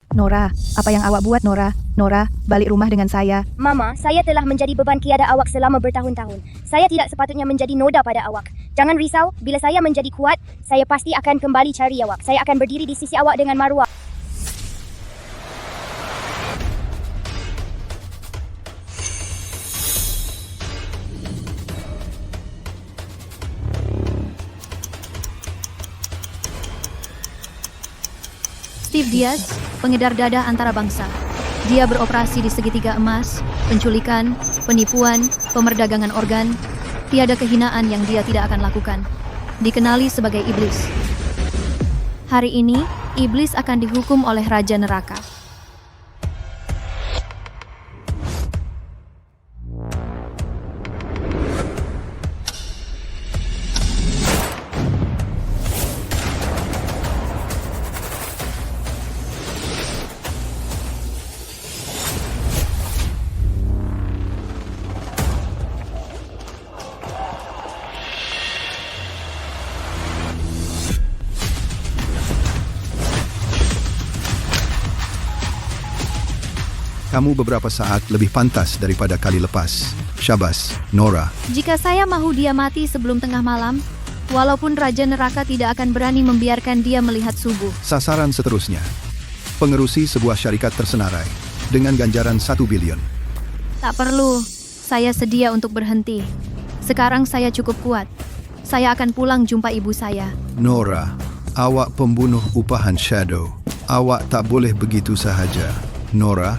Nora, apa yang awak buat, Nora? Nora, balik rumah dengan saya. Mama, saya telah menjadi beban kepada awak selama bertahun-tahun. Saya tidak sepatutnya menjadi noda pada awak. Jangan risau, bila saya menjadi kuat, saya pasti akan kembali cari awak. Saya akan berdiri di sisi awak dengan maruah. Steve Diaz, pengedar dadah antara bangsa. Dia beroperasi di segitiga emas, penculikan, penipuan, pemerdagangan organ. Tiada kehinaan yang dia tidak akan lakukan. Dikenali sebagai iblis. Hari ini, iblis akan dihukum oleh Raja Neraka. Kamu beberapa saat lebih pantas daripada kali lepas. Syabas, Nora. Jika saya mahu dia mati sebelum tengah malam, walaupun Raja Neraka tidak akan berani membiarkan dia melihat subuh. Sasaran seterusnya. Pengerusi sebuah syarikat tersenarai dengan ganjaran 1 bilion. Tak perlu, saya sedia untuk berhenti. Sekarang saya cukup kuat. Saya akan pulang jumpa ibu saya. Nora, awak pembunuh upahan Shadow. Awak tak boleh begitu sahaja. Nora,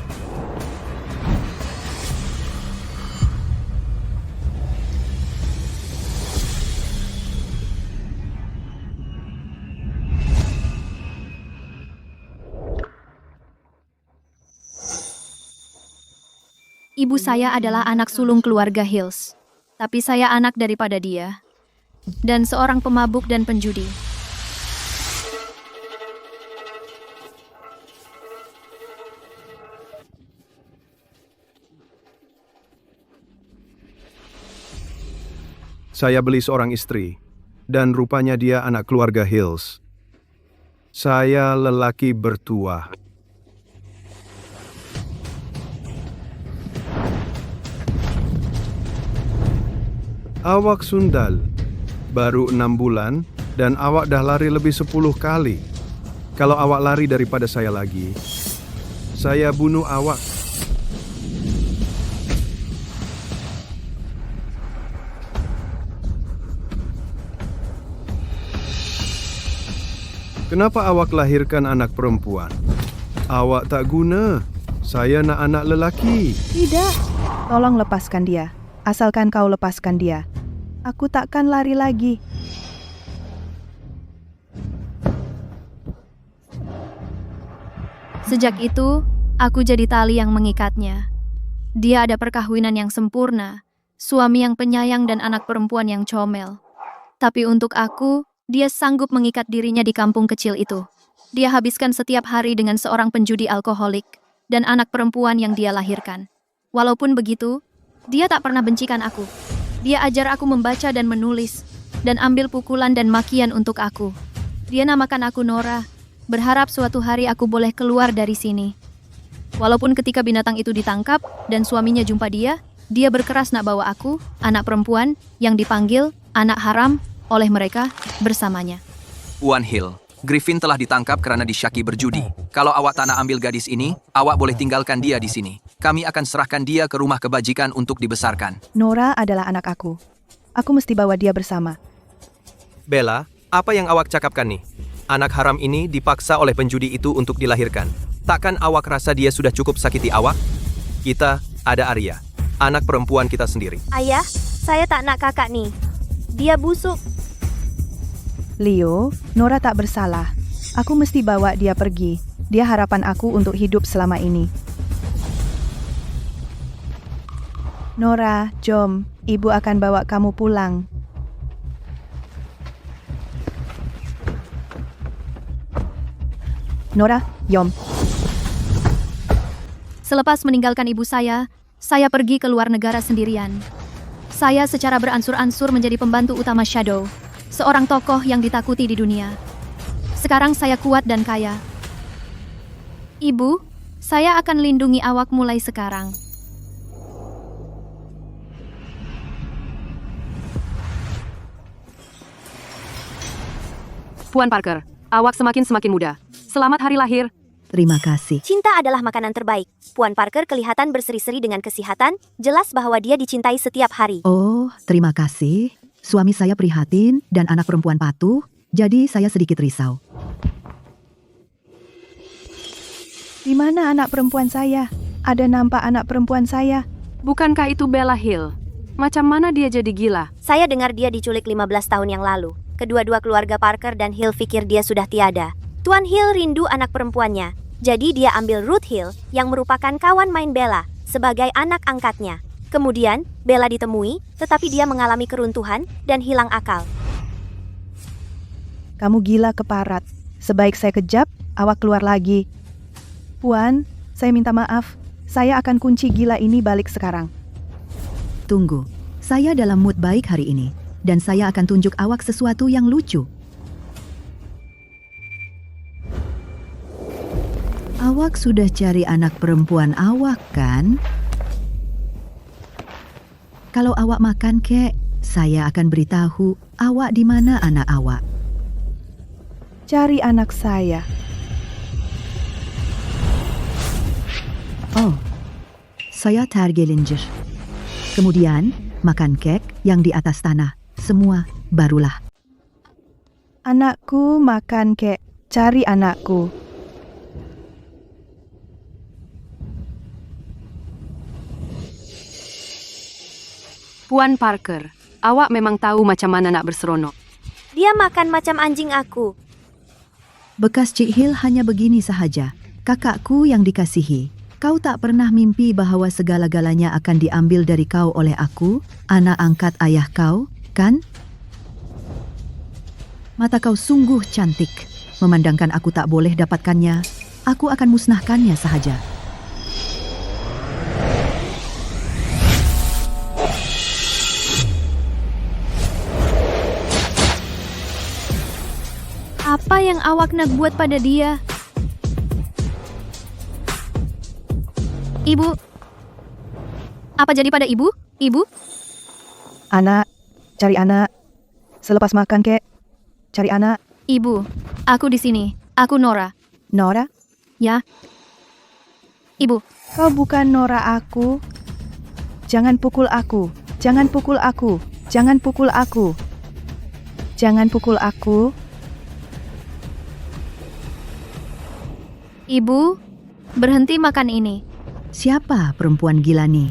Ibu saya adalah anak sulung keluarga Hills, tapi saya anak daripada dia, dan seorang pemabuk dan penjudi. saya beli seorang istri, dan rupanya dia anak keluarga Hills. Saya lelaki bertuah. Awak sundal, baru 6 bulan, dan awak dah lari lebih 10 kali. Kalau awak lari daripada saya lagi, saya bunuh awak. Kenapa awak lahirkan anak perempuan? Awak tak guna. Saya nak anak lelaki. Tidak. Tolong lepaskan dia. Asalkan kau lepaskan dia. Aku takkan lari lagi. Sejak itu, aku jadi tali yang mengikatnya. Dia ada perkawinan yang sempurna, suami yang penyayang dan anak perempuan yang comel. Tapi untuk aku, dia sanggup mengikat dirinya di kampung kecil itu. Dia habiskan setiap hari dengan seorang penjudi alkoholik dan anak perempuan yang dia lahirkan. Walaupun begitu, dia tak pernah bencikan aku. Dia ajar aku membaca dan menulis, dan ambil pukulan dan makian untuk aku. Dia namakan aku Nora, berharap suatu hari aku boleh keluar dari sini. Walaupun ketika binatang itu ditangkap dan suaminya jumpa dia berkeras nak bawa aku, anak perempuan, yang dipanggil anak haram oleh mereka bersamanya. One Hill, Griffin telah ditangkap karena disyaki berjudi. Kalau awak tak nak ambil gadis ini, awak boleh tinggalkan dia di sini. Kami akan serahkan dia ke rumah kebajikan untuk dibesarkan. Nora adalah anak aku. Aku mesti bawa dia bersama. Bella, apa yang awak cakapkan nih? Anak haram ini dipaksa oleh penjudi itu untuk dilahirkan. Takkan awak rasa dia sudah cukup sakiti awak? Kita ada Arya, anak perempuan kita sendiri. Ayah, saya tak nak kakak nih. Dia busuk. Leo, Nora tak bersalah. Aku mesti bawa dia pergi. Dia harapan aku untuk hidup selama ini. Nora, jom. Ibu akan bawa kamu pulang. Nora, yom. Selepas meninggalkan ibu saya pergi ke luar negara sendirian. Saya secara beransur-ansur menjadi pembantu utama Shadow, seorang tokoh yang ditakuti di dunia. Sekarang saya kuat dan kaya. Ibu, saya akan lindungi awak mulai sekarang. Puan Parker, awak semakin muda. Selamat hari lahir. Terima kasih. Cinta adalah makanan terbaik. Puan Parker kelihatan berseri-seri dengan kesehatan, jelas bahwa dia dicintai setiap hari. Oh, terima kasih. Suami saya prihatin dan anak perempuan patuh, jadi saya sedikit risau. Di mana anak perempuan saya? Ada nampak anak perempuan saya? Bukankah itu Bella Hill? Macam mana dia jadi gila? Saya dengar dia diculik 15 tahun yang lalu. Kedua-dua keluarga Parker dan Hill pikir dia sudah tiada. Tuan Hill rindu anak perempuannya. Jadi dia ambil Ruth Hill yang merupakan kawan main Bella sebagai anak angkatnya. Kemudian Bella ditemui, tetapi dia mengalami keruntuhan dan hilang akal. Kamu gila keparat. Sebaik saya kejap, awak keluar lagi. Puan, saya minta maaf. Saya akan kunci gila ini balik sekarang. Tunggu, saya dalam mood baik hari ini, dan saya akan tunjuk awak sesuatu yang lucu. Awak sudah cari anak perempuan awak, kan? Kalau awak makan kek, saya akan beritahu awak di mana anak awak. Cari anak saya. Oh, saya tergelincir. Kemudian, makan kek yang di atas tanah. Semua barulah. Anakku makan kek. Cari anakku. Puan Parker, awak memang tahu macam mana nak berseronok. Dia makan macam anjing aku. Bekas Cik Hill hanya begini sahaja. Kakakku yang dikasihi. Kau tak pernah mimpi bahwa segala-galanya akan diambil dari kau oleh aku, anak angkat ayah kau, kan? Mata kau sungguh cantik. Memandangkan aku tak boleh dapatkannya, aku akan musnahkannya sahaja. Apa yang awak nak buat pada dia? Ibu. Apa jadi pada ibu? Ibu? Anak. Cari anak. Selepas makan kek. Cari anak. Ibu. Aku di sini. Aku Nora. Nora? Ya. Ibu. Kau bukan Nora aku. Jangan pukul aku. Jangan pukul aku. Jangan pukul aku. Jangan pukul aku. Ibu, berhenti makan ini. Siapa perempuan gila nih?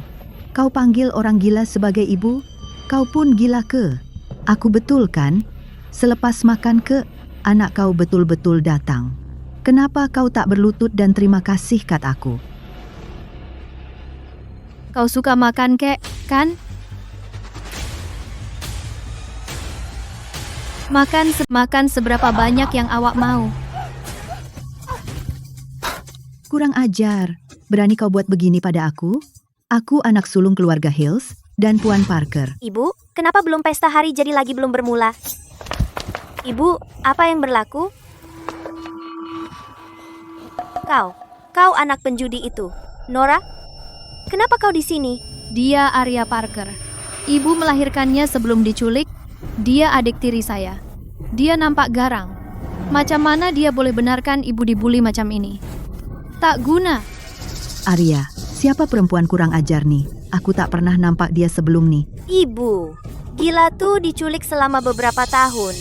Kau panggil orang gila sebagai ibu? Kau pun gila ke? Aku betul kan? Selepas makan ke, anak kau betul-betul datang. Kenapa kau tak berlutut dan terima kasih kat aku? Kau suka makan kek, kan? Makan seberapa banyak yang awak mau. Kurang ajar. Berani kau buat begini pada aku? Aku anak sulung keluarga Hills dan Puan Parker. Ibu, kenapa belum pesta hari jadi lagi belum bermula? Ibu, apa yang berlaku? Kau anak penjudi itu. Nora, kenapa kau di sini? Dia Arya Parker. Ibu melahirkannya sebelum diculik. Dia adik tiri saya. Dia nampak garang. Macam mana dia boleh benarkan ibu dibully macam ini? Tak guna. Arya, siapa perempuan kurang ajar nih? Aku tak pernah nampak dia sebelum nih. Ibu, gila tuh diculik selama beberapa tahun.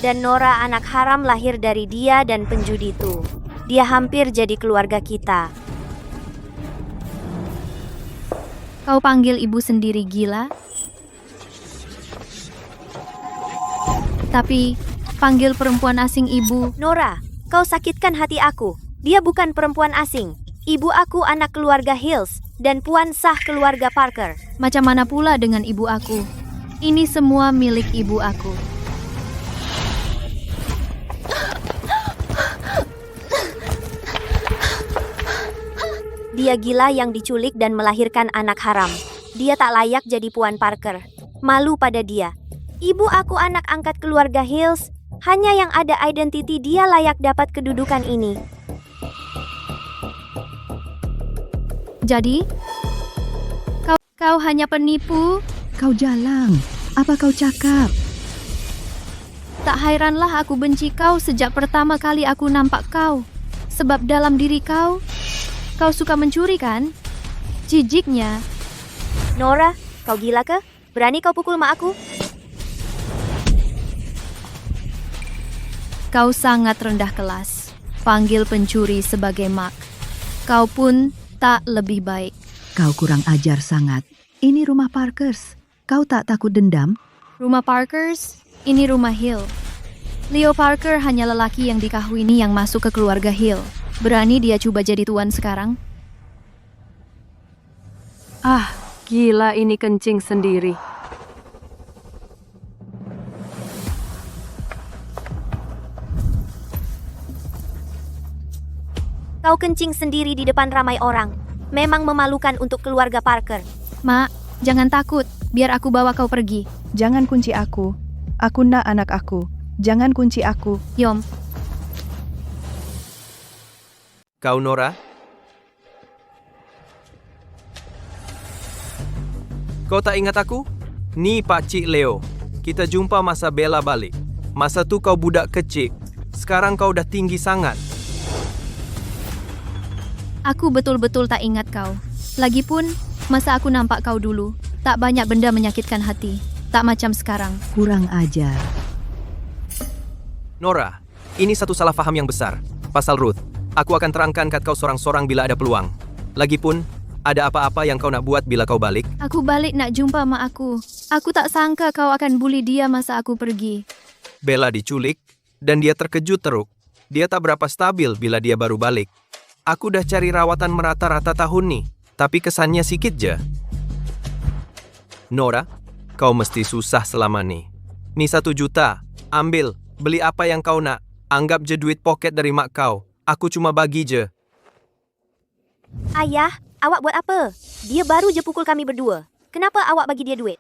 Dan Nora anak haram lahir dari dia dan penjudi tuh. Dia hampir jadi keluarga kita. Kau panggil ibu sendiri gila? Tapi, panggil perempuan asing ibu. Nora, kau sakitkan hati aku. Dia bukan perempuan asing. Ibu aku anak keluarga Hills dan Puan sah keluarga Parker. Macam mana pula dengan ibu aku? Ini semua milik ibu aku. Dia gila yang diculik dan melahirkan anak haram. Dia tak layak jadi Puan Parker. Malu pada dia. Ibu aku anak angkat keluarga Hills. Hanya yang ada identiti dia layak dapat kedudukan ini. Jadi, kau hanya penipu? Kau jalang. Apa kau cakap? Tak hairanlah aku benci kau sejak pertama kali aku nampak kau. Sebab dalam diri kau suka mencuri kan? Jijiknya. Nora, kau gila ke? Berani kau pukul mak aku? Kau sangat rendah kelas. Panggil pencuri sebagai mak. Kau pun tak lebih baik. Kau kurang ajar sangat. Ini rumah Parkers. Kau tak takut dendam? Rumah Parkers, ini rumah Hill. Leo Parker hanya lelaki yang dikahwini yang masuk ke keluarga Hill. Berani dia coba jadi tuan sekarang? Ah, gila ini kencing sendiri. Kau kencing sendiri di depan ramai orang. Memang memalukan untuk keluarga Parker. Mak, jangan takut. Biar aku bawa kau pergi. Jangan kunci aku. Aku nak anak aku. Jangan kunci aku. Yom, Kau Nora? Kau tak ingat aku? Ni Pak Cik Leo. Kita jumpa masa Bella balik. Masa tu kau budak kecil. Sekarang kau dah tinggi sangat. aku betul-betul tak ingat kau. Lagipun, masa aku nampak kau dulu, tak banyak benda menyakitkan hati. Tak macam sekarang. Kurang ajar. Nora, ini satu salah faham yang besar. Pasal Ruth, aku akan terangkan kat kau sorang-sorang bila ada peluang. Lagipun, ada apa-apa yang kau nak buat bila kau balik? Aku balik nak jumpa mak aku. Aku tak sangka kau akan bully dia masa aku pergi. Bella diculik, dan dia terkejut teruk. Dia tak berapa stabil bila dia baru balik. Aku dah cari rawatan merata-rata tahun ni, tapi kesannya sikit je. Nora, kau mesti susah selama ni. Ni 1 juta, ambil. Beli apa yang kau nak. Anggap je duit poket dari mak kau. Aku cuma bagi je. Ayah, awak buat apa? Dia baru je pukul kami berdua. Kenapa awak bagi dia duit?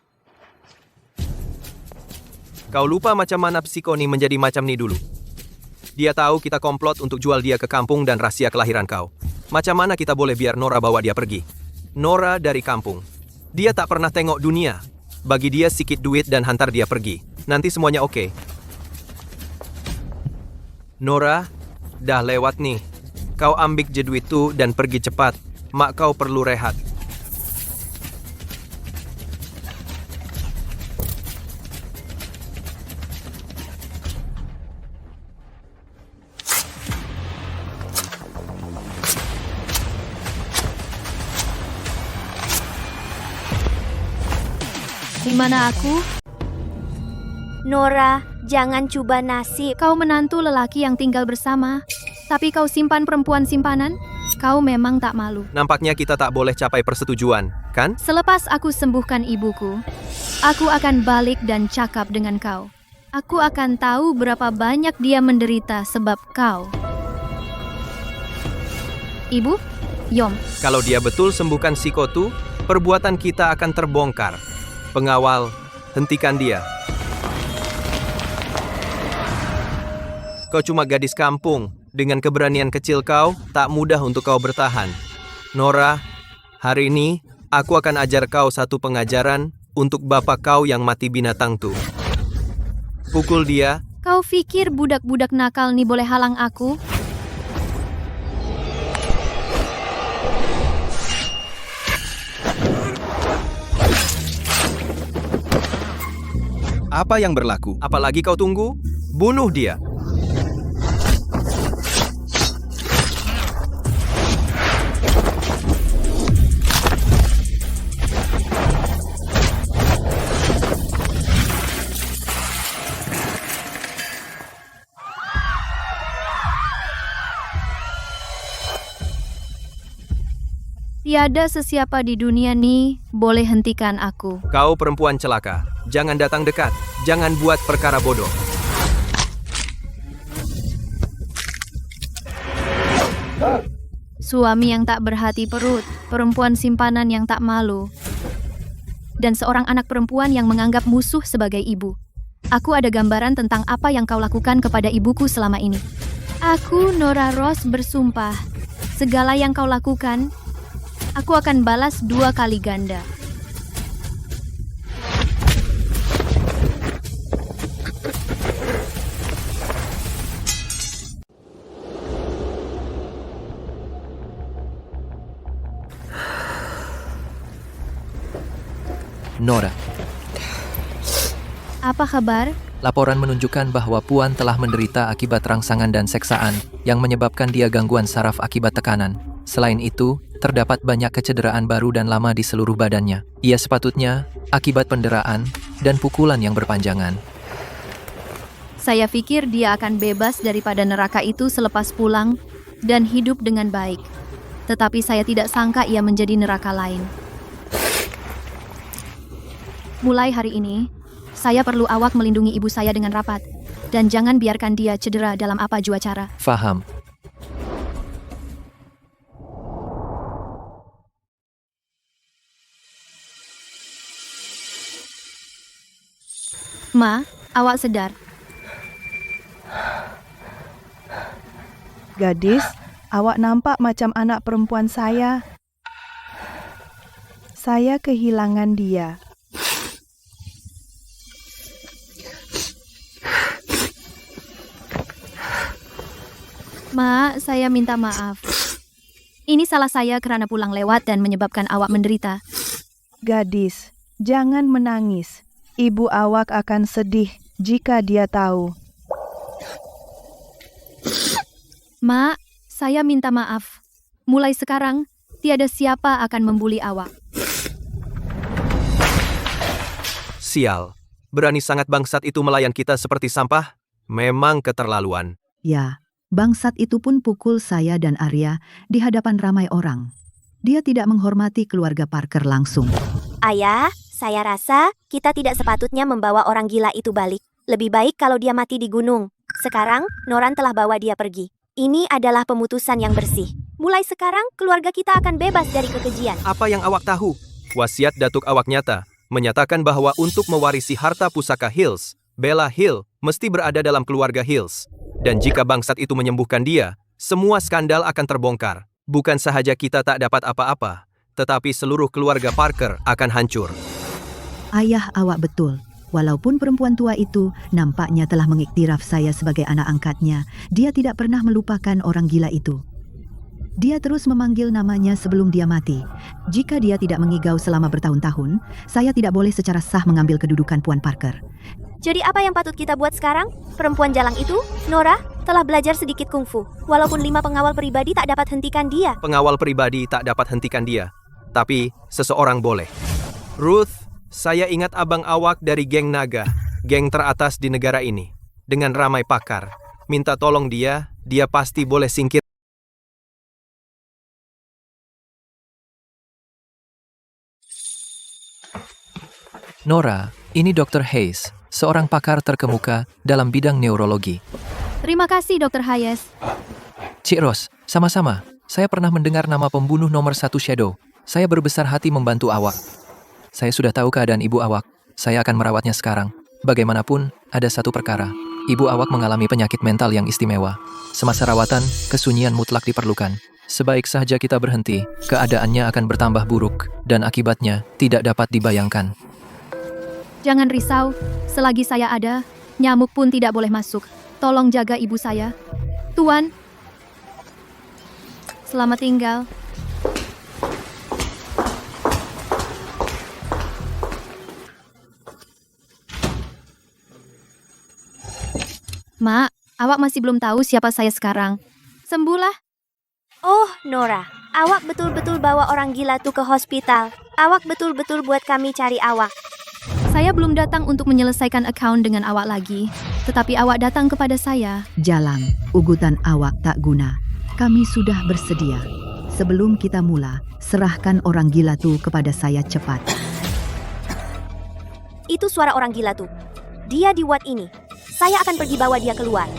Kau lupa macam mana psiko ni menjadi macam ni dulu. Dia tahu kita komplot untuk jual dia ke kampung dan rahsia kelahiran kau. Macam mana kita boleh biar Nora bawa dia pergi? Nora dari kampung. Dia tak pernah tengok dunia. Bagi dia sikit duit dan hantar dia pergi. Nanti semuanya oke. Nora, dah lewat nih. Kau ambil je duit tu dan pergi cepat. Mak kau perlu rehat. Di mana aku? Nora, jangan coba nasib. Kau menantu lelaki yang tinggal bersama, tapi kau simpan perempuan simpanan? Kau memang tak malu. Nampaknya kita tak boleh capai persetujuan, kan? Selepas aku sembuhkan ibuku, aku akan balik dan cakap dengan kau. Aku akan tahu berapa banyak dia menderita sebab kau. Ibu? Yom. Kalau dia betul sembuhkan Siko tu, perbuatan kita akan terbongkar. Pengawal, hentikan dia. Kau cuma gadis kampung. Dengan keberanian kecil kau, tak mudah untuk kau bertahan. Nora, hari ini aku akan ajar kau satu pengajaran untuk bapak kau yang mati binatang tu. Pukul dia. Kau fikir budak-budak nakal ni boleh halang aku? Apa yang berlaku? Apalagi kau tunggu? Bunuh dia. Tiada sesiapa di dunia ni boleh hentikan aku. Kau perempuan celaka. Jangan datang dekat. Jangan buat perkara bodoh. Suami yang tak berhati perut, perempuan simpanan yang tak malu, dan seorang anak perempuan yang menganggap musuh sebagai ibu. Aku ada gambaran tentang apa yang kau lakukan kepada ibuku selama ini. Aku, Nora Ross, bersumpah, segala yang kau lakukan, Aku akan balas 2 kali ganda. Nora, Apa kabar? laporan menunjukkan bahwa Puan telah menderita akibat rangsangan dan seksaan yang menyebabkan dia gangguan saraf akibat tekanan. Selain itu, terdapat banyak kecederaan baru dan lama di seluruh badannya. Ia sepatutnya akibat penderaan dan pukulan yang berpanjangan. Saya pikir dia akan bebas daripada neraka itu selepas pulang dan hidup dengan baik. Tetapi saya tidak sangka ia menjadi neraka lain. Mulai hari ini, saya perlu awak melindungi ibu saya dengan rapat. Dan jangan biarkan dia cedera dalam apa jua cara. Faham. Ma, awak sedar. Gadis, awak nampak macam anak perempuan saya. Saya kehilangan dia. Ma, saya minta maaf. Ini salah saya karena pulang lewat dan menyebabkan awak menderita. Gadis, jangan menangis. Ibu awak akan sedih jika dia tahu. Ma, saya minta maaf. Mulai sekarang, tiada siapa akan membuli awak. Sial. Berani sangat bangsat itu melayan kita seperti sampah? Memang keterlaluan. Ya, bangsat itu pun pukul saya dan Arya di hadapan ramai orang. Dia tidak menghormati keluarga Parker langsung. Ayah, saya rasa kita tidak sepatutnya membawa orang gila itu balik. Lebih baik kalau dia mati di gunung. Sekarang, Noran telah bawa dia pergi. Ini adalah pemutusan yang bersih. Mulai sekarang, keluarga kita akan bebas dari kekejian. Apa yang awak tahu? Wasiat datuk awak nyata, menyatakan bahwa untuk mewarisi harta pusaka Hills, Bella Hill mesti berada dalam keluarga Hills. Dan jika bangsat itu menyembuhkan dia, semua skandal akan terbongkar. Bukan sahaja kita tak dapat apa-apa, tetapi seluruh keluarga Parker akan hancur. Ayah awak betul. Walaupun perempuan tua itu nampaknya telah mengiktiraf saya sebagai anak angkatnya, dia tidak pernah melupakan orang gila itu. Dia terus memanggil namanya sebelum dia mati. Jika dia tidak mengigau selama bertahun-tahun, saya tidak boleh secara sah mengambil kedudukan Puan Parker. Jadi apa yang patut kita buat sekarang? Perempuan jalang itu, Nora, telah belajar sedikit kungfu. Walaupun 5 pengawal pribadi tak dapat hentikan dia. Pengawal pribadi tak dapat hentikan dia, tapi seseorang boleh. Ruth, saya ingat abang awak dari geng naga, geng teratas di negara ini. Dengan ramai pakar. Minta tolong dia pasti boleh singkir. Nora, ini Dr. Hayes, seorang pakar terkemuka dalam bidang neurologi. Terima kasih, Dr. Hayes. Cik Ros, sama-sama. Saya pernah mendengar nama pembunuh nomor 1 Shadow. Saya berbesar hati membantu awak. Saya sudah tahu keadaan ibu awak. Saya akan merawatnya sekarang. Bagaimanapun, ada satu perkara. Ibu awak mengalami penyakit mental yang istimewa. Semasa rawatan, kesunyian mutlak diperlukan. Sebaik saja kita berhenti, keadaannya akan bertambah buruk, dan akibatnya tidak dapat dibayangkan. Jangan risau, selagi saya ada, nyamuk pun tidak boleh masuk. Tolong jaga ibu saya. Tuan, selamat tinggal. Mak, awak masih belum tahu siapa saya sekarang. Sembuhlah. Oh, Nora, awak betul-betul bawa orang gila tuh ke hospital. Awak betul-betul buat kami cari awak. Saya belum datang untuk menyelesaikan account dengan awak lagi, tetapi awak datang kepada saya. Jalang, ugutan awak tak guna. Kami sudah bersedia. Sebelum kita mula, serahkan orang gila tu kepada saya cepat. Itu suara orang gila tuh. Dia di ward ini. Saya akan pergi bawa dia keluar.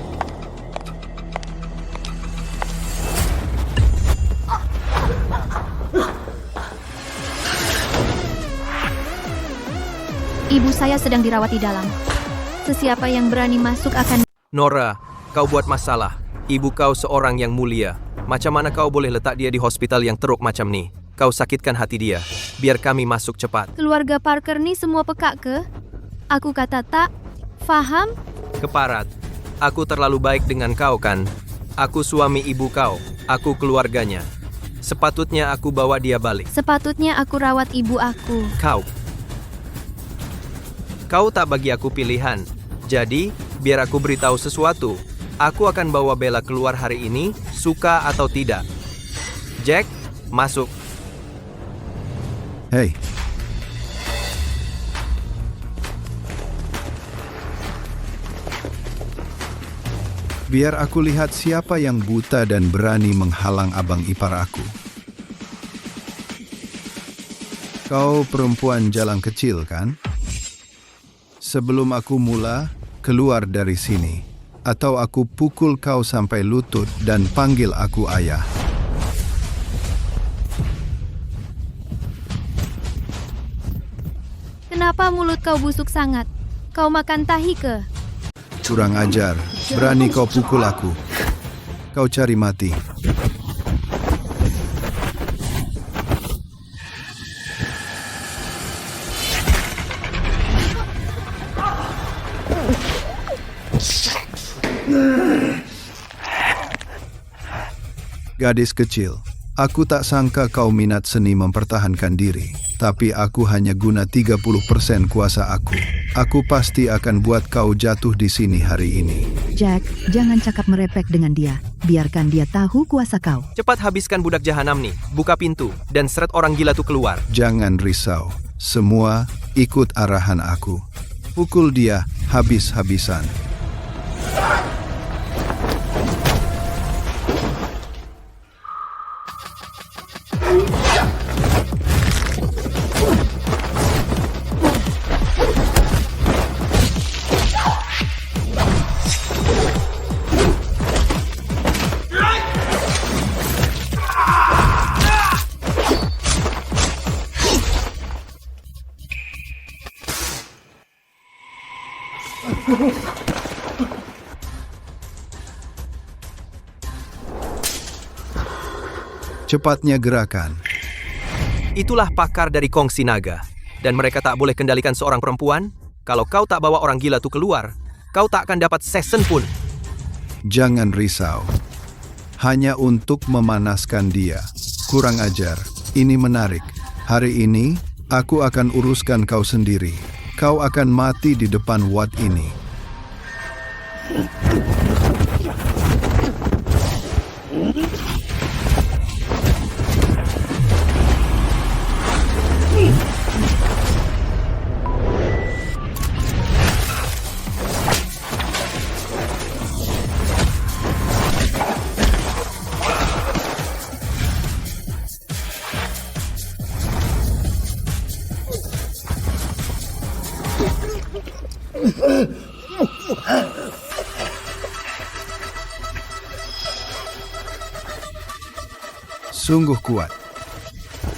Ibu saya sedang dirawat di dalam. Sesiapa yang berani masuk akan... Nora, kau buat masalah. Ibu kau seorang yang mulia. Macam mana kau boleh letak dia di hospital yang teruk macam ni? kau sakitkan hati dia. Biar kami masuk cepat. Keluarga Parker nih semua peka ke? Aku kata tak. Faham? Keparat, aku terlalu baik dengan kau kan? Aku suami ibu kau, aku keluarganya. Sepatutnya aku bawa dia balik. Sepatutnya aku rawat ibu aku. Kau tak bagi aku pilihan. Jadi, biar aku beritahu sesuatu. Aku akan bawa Bella keluar hari ini, suka atau tidak. Jack, masuk. Hei, biar aku lihat siapa yang buta dan berani menghalang abang ipar aku. Kau perempuan jalan kecil, kan? Sebelum aku mula, keluar dari sini. Atau aku pukul kau sampai lutut dan panggil aku ayah. Kenapa mulut kau busuk sangat? Kau makan tahi ke? Kurang ajar, berani kau pukul aku. Kau cari mati. Gadis kecil, aku tak sangka kau minat seni mempertahankan diri. Tapi aku hanya guna 30% kuasa aku. Aku pasti akan buat kau jatuh di sini hari ini. Jack, jangan cakap merepek dengan dia. Biarkan dia tahu kuasa kau. Cepat habiskan budak jahanam nih. Buka pintu dan seret orang gila tuh keluar. Jangan risau, semua ikut arahan aku. Pukul dia habis-habisan. Cepatnya gerakan. Itulah pakar dari Kongsi Naga. Dan mereka tak boleh kendalikan seorang perempuan. Kalau kau tak bawa orang gila tuh keluar, kau tak akan dapat season pun. Jangan risau. Hanya untuk memanaskan dia. Kurang ajar. Ini menarik. Hari ini, aku akan uruskan kau sendiri. Kau akan mati di depan Watt ini. Sungguh kuat.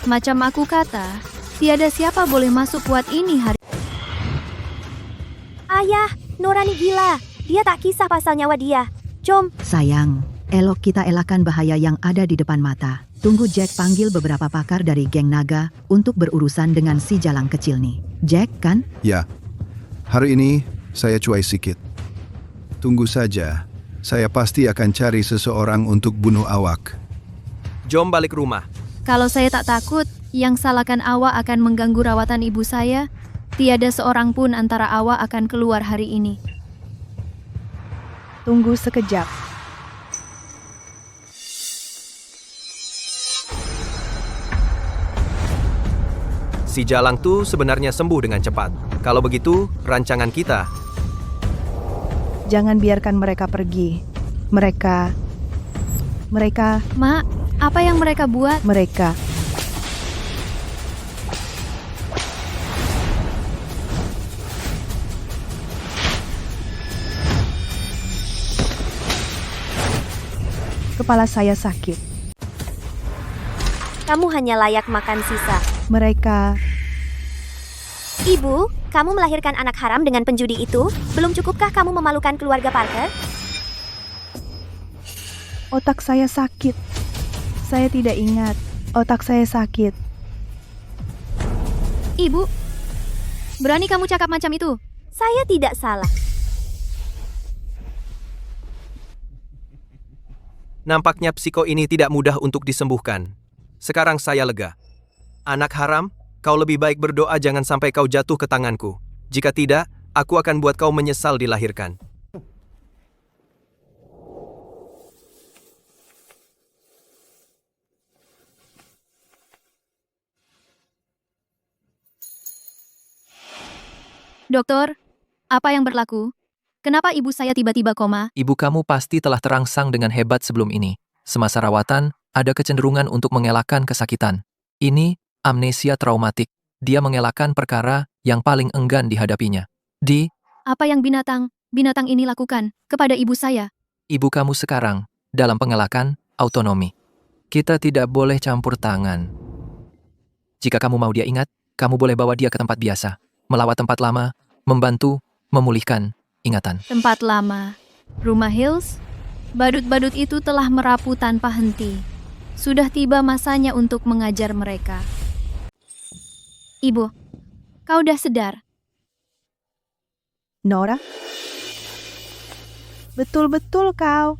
Macam aku kata, tiada siapa boleh masuk kuat ini hari. Ayah, Norani gila. Dia tak kisah pasal nyawa dia. Jom, Sayang, elok kita elakkan bahaya yang ada di depan mata. Tunggu Jack panggil beberapa pakar dari geng naga untuk berurusan dengan si jalang kecil nih. Jack, kan? Ya, hari ini saya cuai sikit. Tunggu saja, saya pasti akan cari seseorang untuk bunuh awak. Jom balik rumah. Kalau saya tak takut, yang salahkan awak akan mengganggu rawatan ibu saya. Tiada seorang pun antara awak akan keluar hari ini. Tunggu sekejap. Si jalang tuh sebenarnya sembuh dengan cepat. Kalau begitu, rancangan kita. Jangan biarkan mereka pergi. Mereka... Mak, apa yang mereka buat? Kepala saya sakit. kamu hanya layak makan sisa. Mereka... Ibu, kamu melahirkan anak haram dengan penjudi itu? Belum cukupkah kamu memalukan keluarga Parker? Otak saya sakit. Saya tidak ingat. Otak saya sakit. Ibu, berani kamu cakap macam itu? Saya tidak salah. Nampaknya psiko ini tidak mudah untuk disembuhkan. Sekarang saya lega. Anak haram, kau lebih baik berdoa jangan sampai kau jatuh ke tanganku. Jika tidak, aku akan buat kau menyesal dilahirkan. Dokter, apa yang berlaku? Kenapa ibu saya tiba-tiba koma? Ibu kamu pasti telah terangsang dengan hebat sebelum ini. Semasa rawatan, ada kecenderungan untuk mengelakkan kesakitan. Ini amnesia traumatik. Dia mengelakkan perkara yang paling enggan dihadapinya. Apa yang binatang ini lakukan kepada ibu saya? Ibu kamu sekarang dalam pengelakan autonomi. Kita tidak boleh campur tangan. Jika kamu mau dia ingat, kamu boleh bawa dia ke tempat biasa. Melawat tempat lama, membantu, memulihkan ingatan. Tempat lama. Rumah Hills? Badut-badut itu telah merapu tanpa henti. Sudah tiba masanya untuk mengajar mereka. Ibu, kau udah sedar? Nora? Betul-betul kau.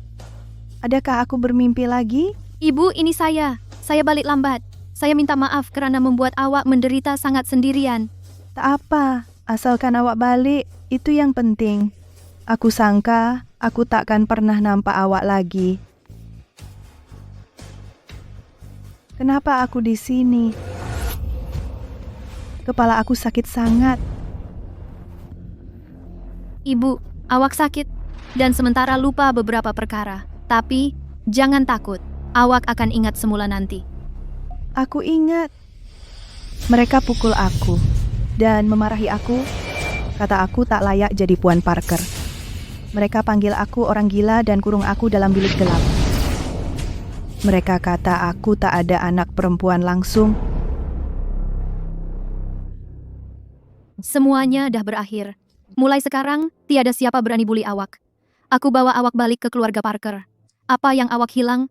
Adakah aku bermimpi lagi? Ibu, ini saya. Saya balik lambat. Saya minta maaf karena membuat awak menderita sangat sendirian. Tak apa, asalkan awak balik, itu yang penting. Aku sangka aku takkan pernah nampak awak lagi. Kenapa aku di sini? Kepala aku sakit sangat. Ibu, awak sakit dan sementara lupa beberapa perkara. Tapi, jangan takut. Awak akan ingat semula nanti. Aku ingat. Mereka pukul aku dan memarahi aku. Kata aku tak layak jadi Puan Parker. Mereka panggil aku orang gila dan kurung aku dalam bilik gelap. Mereka kata aku tak ada anak perempuan langsung. Semuanya dah berakhir. Mulai sekarang, tiada siapa berani bully awak. Aku bawa awak balik ke keluarga Parker. Apa yang awak hilang,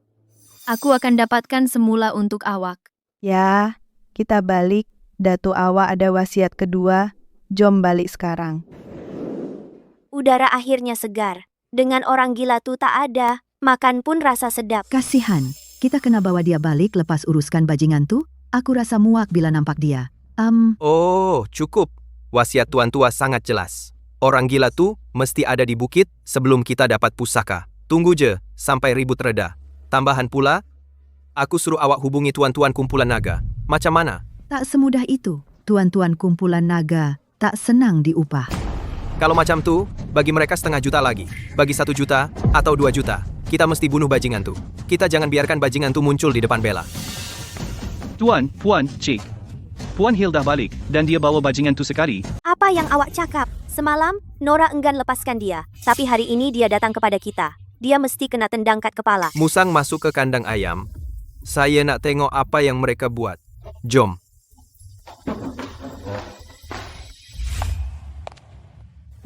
aku akan dapatkan semula untuk awak. Ya, kita balik. Datu awak ada wasiat kedua. Jom balik sekarang. Udara akhirnya segar. Dengan orang gila tuh tak ada, makan pun rasa sedap. Kasihan, kita kena bawa dia balik lepas uruskan bajingan tuh. Aku rasa muak bila nampak dia. Oh, cukup. Wasiat tuan tua sangat jelas. Orang gila tuh mesti ada di bukit sebelum kita dapat pusaka. Tunggu je sampai ribut reda. Tambahan pula, aku suruh awak hubungi tuan-tuan kumpulan naga. Macam mana? Tak semudah itu. Tuan-tuan kumpulan naga tak senang diupah. Kalau macam tuh, bagi mereka 500 juta lagi. Bagi 1 juta atau 2 juta, kita mesti bunuh bajingan tuh. Kita jangan biarkan bajingan tuh muncul di depan Bella. Tuan, Puan, Cik. Puan Hill dah balik dan dia bawa bajingan tu sekali. Apa yang awak cakap? Semalam, Nora enggan lepaskan dia. Tapi hari ini dia datang kepada kita. Dia mesti kena tendang kat kepala. Musang masuk ke kandang ayam. Saya nak tengok apa yang mereka buat. Jom.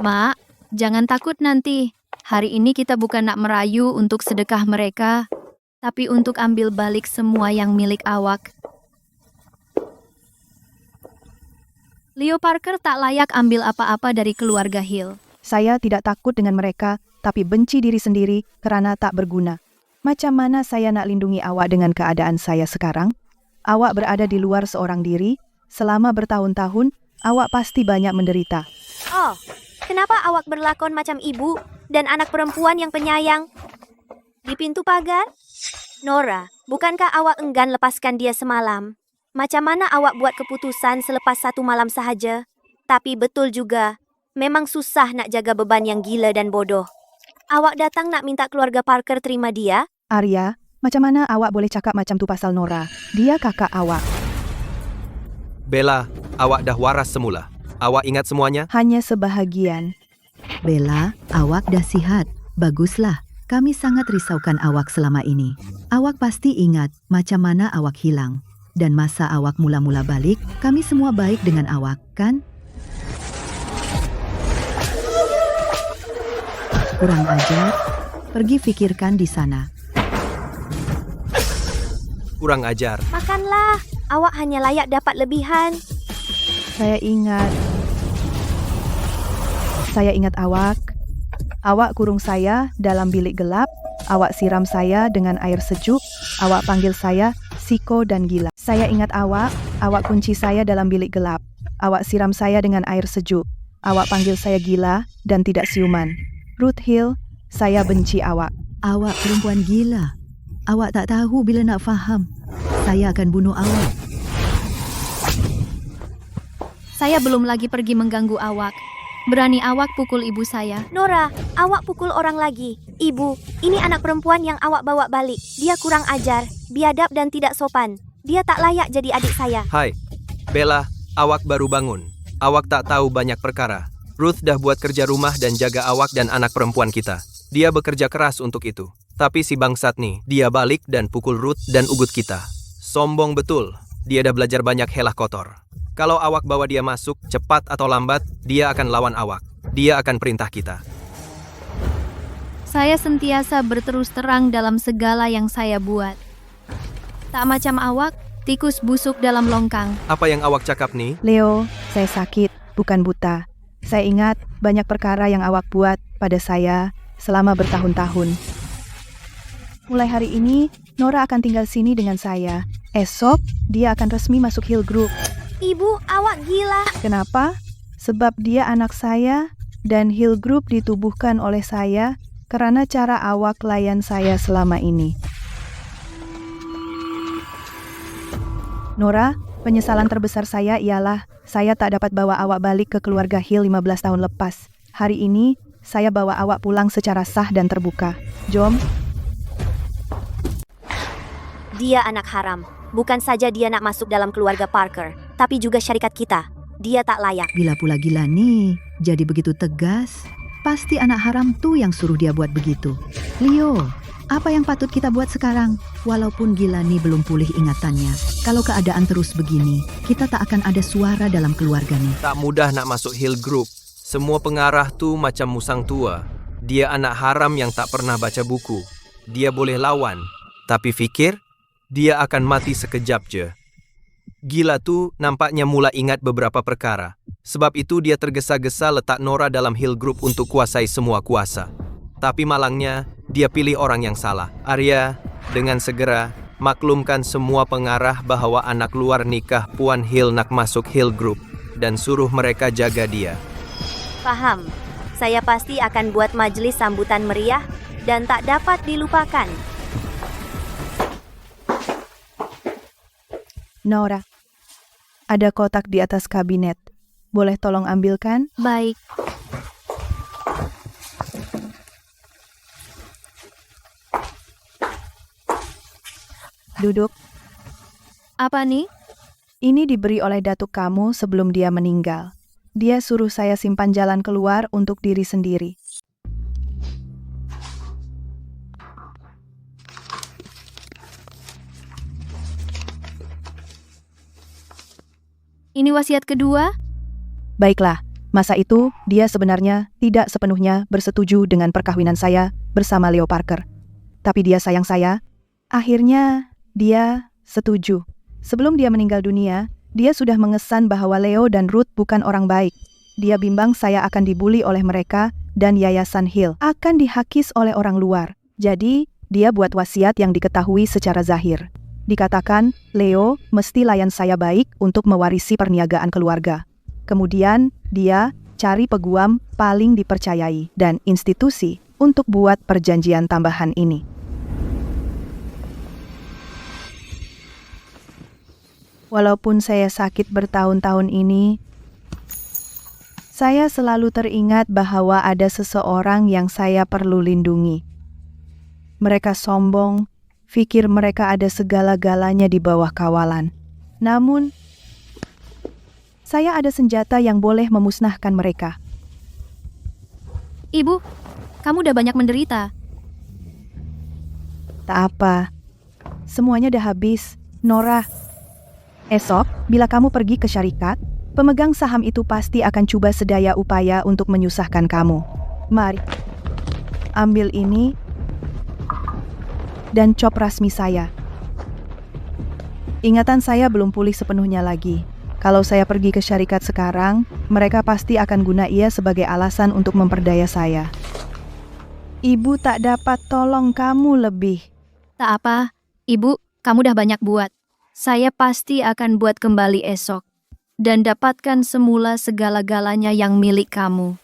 Mak, jangan takut nanti. Hari ini kita bukan nak merayu untuk sedekah mereka, tapi untuk ambil balik semua yang milik awak. Leo Parker tak layak ambil apa-apa dari keluarga Hill. Saya tidak takut dengan mereka, tapi benci diri sendiri kerana tak berguna. Macam mana saya nak lindungi awak dengan keadaan saya sekarang? Awak berada di luar seorang diri. Selama bertahun-tahun, awak pasti banyak menderita. Oh, kenapa awak berlakon macam ibu dan anak perempuan yang penyayang? Di pintu pagar? Nora, bukankah awak enggan lepaskan dia semalam? Macam mana awak buat keputusan selepas 1 malam sahaja? Tapi betul juga, memang susah nak jaga beban yang gila dan bodoh. Awak datang nak minta keluarga Parker terima dia? Arya, macam mana awak boleh cakap macam tu pasal Nora? Dia kakak awak. Bella, awak dah waras semula. Awak ingat semuanya? Hanya sebahagian. Bella, awak dah sihat. Baguslah. Kami sangat risaukan awak selama ini. Awak pasti ingat macam mana awak hilang. Dan masa awak mula-mula balik, kami semua baik dengan awak, kan? Kurang ajar. Pergi fikirkan di sana. Kurang ajar. Makanlah, awak hanya layak dapat lebihan. Saya ingat awak. Awak kurung saya dalam bilik gelap. Awak siram saya dengan air sejuk. Awak panggil saya Siko dan gila. Saya ingat awak. Awak kunci saya dalam bilik gelap. Awak siram saya dengan air sejuk. Awak panggil saya gila dan tidak siuman. Ruth Hill, saya benci awak. Awak perempuan gila. Awak tak tahu bila nak faham. Saya akan bunuh awak. Saya belum lagi pergi mengganggu awak. Berani awak pukul ibu saya. Nora, awak pukul orang lagi. Ibu, ini anak perempuan yang awak bawa balik. Dia kurang ajar, biadab dan tidak sopan. Dia tak layak jadi adik saya. Hai, Bella, awak baru bangun. Awak tak tahu banyak perkara. Ruth dah buat kerja rumah dan jaga awak dan anak perempuan kita. Dia bekerja keras untuk itu. Tapi si bangsat nih, dia balik dan pukul Ruth dan ugut kita. Sombong betul. Dia dah belajar banyak helah kotor. Kalau awak bawa dia masuk, cepat atau lambat, dia akan lawan awak. Dia akan perintah kita. Saya sentiasa berterus terang dalam segala yang saya buat. Tak macam awak, tikus busuk dalam longkang. Apa yang awak cakap nih? Leo, saya sakit, bukan buta. Saya ingat banyak perkara yang awak buat pada saya selama bertahun-tahun. Mulai hari ini, Nora akan tinggal sini dengan saya. Esok, dia akan resmi masuk Hill Group. Ibu, awak gila. Kenapa? Sebab dia anak saya dan Hill Group ditubuhkan oleh saya karena cara awak layan saya selama ini. Nora, penyesalan terbesar saya ialah saya tak dapat bawa awak balik ke keluarga Hill 15 tahun lepas. Hari ini, saya bawa awak pulang secara sah dan terbuka. Jom. Dia anak haram. Bukan saja dia nak masuk dalam keluarga Parker, tapi juga syarikat kita. Dia tak layak. Bila pula gila nih, jadi begitu tegas. Pasti anak haram tuh yang suruh dia buat begitu. Leo, apa yang patut kita buat sekarang? Walaupun gila nih belum pulih ingatannya. Kalau keadaan terus begini, kita tak akan ada suara dalam keluarga nih. Tak mudah nak masuk Hill Group. Semua pengarah tuh macam musang tua. Dia anak haram yang tak pernah baca buku. Dia boleh lawan, tapi fikir dia akan mati sekejap je. Gila tu nampaknya mula ingat beberapa perkara. Sebab itu dia tergesa-gesa letak Nora dalam Hill Group untuk kuasai semua kuasa. Tapi malangnya, dia pilih orang yang salah. Arya, dengan segera, maklumkan semua pengarah bahwa anak luar nikah Puan Hill nak masuk Hill Group dan suruh mereka jaga dia. Paham. Saya pasti akan buat majelis sambutan meriah dan tak dapat dilupakan. Nora, ada kotak di atas kabinet. Boleh tolong ambilkan? Baik. Duduk. Apa nih? Ini diberi oleh datuk kamu sebelum dia meninggal. Dia suruh saya simpan jalan keluar untuk diri sendiri. Ini wasiat kedua? Baiklah, masa itu dia sebenarnya tidak sepenuhnya bersetuju dengan perkawinan saya bersama Leo Parker. Tapi dia sayang saya. Akhirnya, dia setuju. Sebelum dia meninggal dunia, dia sudah mengesan bahwa Leo dan Ruth bukan orang baik. Dia bimbang saya akan dibuli oleh mereka dan Yayasan Hill akan dihakis oleh orang luar. Jadi, dia buat wasiat yang diketahui secara zahir. Dikatakan, Leo mesti layan saya baik untuk mewarisi perniagaan keluarga. Kemudian, dia cari peguam paling dipercayai dan institusi untuk buat perjanjian tambahan ini. Walaupun saya sakit bertahun-tahun ini, saya selalu teringat bahwa ada seseorang yang saya perlu lindungi. Mereka sombong, pikir mereka ada segala-galanya di bawah kawalan. Namun, saya ada senjata yang boleh memusnahkan mereka. Ibu, kamu udah banyak menderita. Tak apa, semuanya udah habis. Nora, esok, bila kamu pergi ke syarikat, pemegang saham itu pasti akan coba sedaya upaya untuk menyusahkan kamu. Mari, ambil ini dan cop rasmi saya. Ingatan saya belum pulih sepenuhnya lagi. Kalau saya pergi ke syarikat sekarang, mereka pasti akan guna ia sebagai alasan untuk memperdaya saya. Ibu tak dapat tolong kamu lebih. Tak apa, Ibu, kamu dah banyak buat. Saya pasti akan buat kembali esok. Dan dapatkan semula segala-galanya yang milik kamu.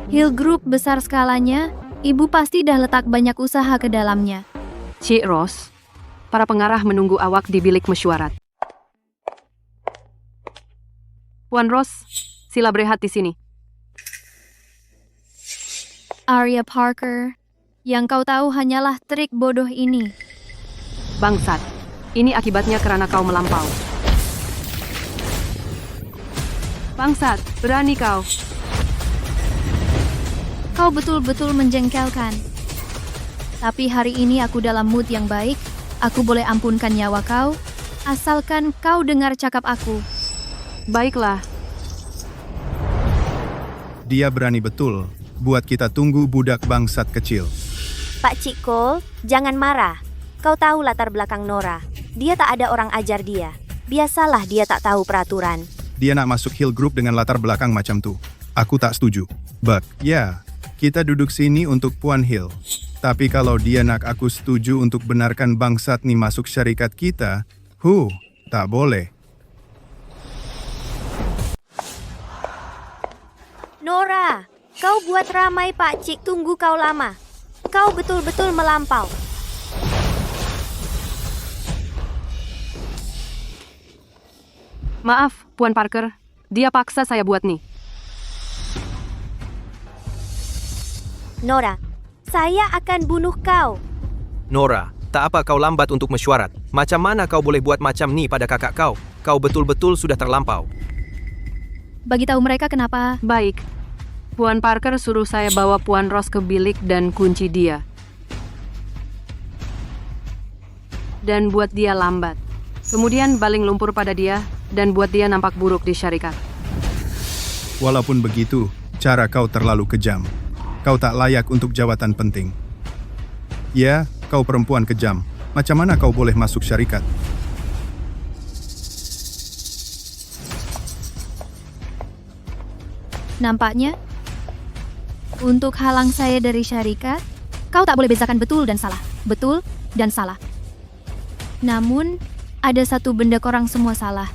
Hill Group besar skalanya, Ibu pasti dah letak banyak usaha ke dalamnya. Cik Ros, para pengarah menunggu awak di bilik mesyuarat. Puan Ros, sila berehat di sini. Arya Parker, yang kau tahu hanyalah trik bodoh ini. Bangsat, ini akibatnya karena kau melampau. Bangsat, berani kau. Kau betul-betul menjengkelkan. Tapi hari ini aku dalam mood yang baik. Aku boleh ampunkan nyawa kau, asalkan kau dengar cakap aku. Baiklah, Dia berani betul buat kita tunggu budak bangsat kecil. Pak Cik Cole, jangan marah. Kau tahu latar belakang Nora. Dia tak ada orang ajar dia. Biasalah dia tak tahu peraturan. Dia nak masuk Hill Group dengan latar belakang macam tu. Aku tak setuju. But, ya, kita duduk sini untuk Puan Hill. Tapi kalau dia nak aku setuju untuk benarkan bangsat ni masuk syarikat kita, tak boleh. Nora, kau buat ramai Pak Cik tunggu kau lama. Kau betul-betul melampau. maaf, Puan Parker. Dia paksa saya buat nih. Nora, saya akan bunuh kau. Nora, tak apa kau lambat untuk mesyuarat. Macam mana kau boleh buat macam ni pada kakak kau? Kau betul-betul sudah terlampau. Bagi tahu mereka kenapa. Baik, Puan Parker suruh saya bawa Puan Ros ke bilik dan kunci dia. Dan buat dia lambat. Kemudian baling lumpur pada dia dan buat dia nampak buruk di syarikat. Walaupun begitu, cara kau terlalu kejam. Kau tak layak untuk jawatan penting. Ya, kau perempuan kejam. Macam mana kau boleh masuk syarikat? Nampaknya, untuk halang saya dari syarikat, kau tak boleh bezakan betul dan salah. Betul dan salah. Namun, ada satu benda korang semua salah.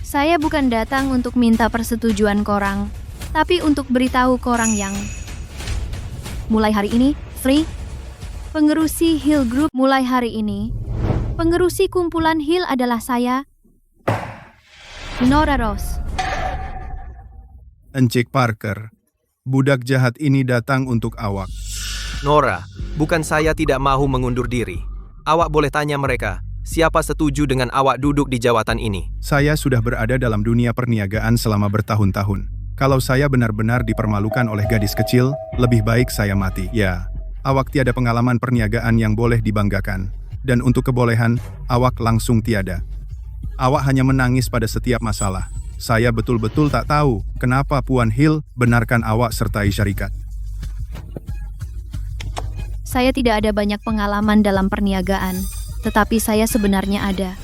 Saya bukan datang untuk minta persetujuan korang, tapi untuk beritahu korang yang mulai hari ini, free. Pengerusi Hill Group mulai hari ini. Pengerusi kumpulan Hill adalah saya, Nora Ross. Encik Parker, budak jahat ini datang untuk awak. Nora, bukan saya tidak mahu mengundur diri. Awak boleh tanya mereka, siapa setuju dengan awak duduk di jawatan ini? Saya sudah berada dalam dunia perniagaan selama bertahun-tahun. Kalau saya benar-benar dipermalukan oleh gadis kecil, lebih baik saya mati. Ya, awak tiada pengalaman perniagaan yang boleh dibanggakan. Dan untuk kebolehan, awak langsung tiada. Awak hanya menangis pada setiap masalah. Saya betul-betul tak tahu kenapa Puan Hill benarkan awak sertai syarikat. Saya tidak ada banyak pengalaman dalam perniagaan, tetapi saya sebenarnya ada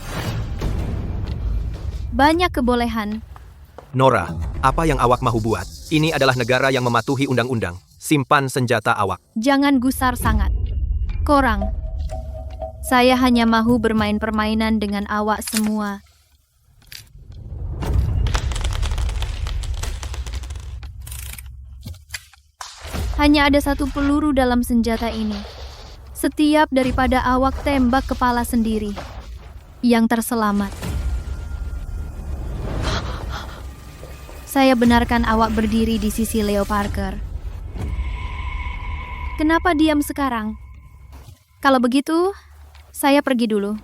banyak kebolehan. Nora, apa yang awak mahu buat? Ini adalah negara yang mematuhi undang-undang. Simpan senjata awak. Jangan gusar sangat. Korang, saya hanya mahu bermain permainan dengan awak semua. Hanya ada satu peluru dalam senjata ini. Setiap daripada awak tembak kepala sendiri. Yang terselamat. Saya benarkan awak berdiri di sisi Leo Parker. Kenapa diam sekarang? Kalau begitu, saya pergi dulu.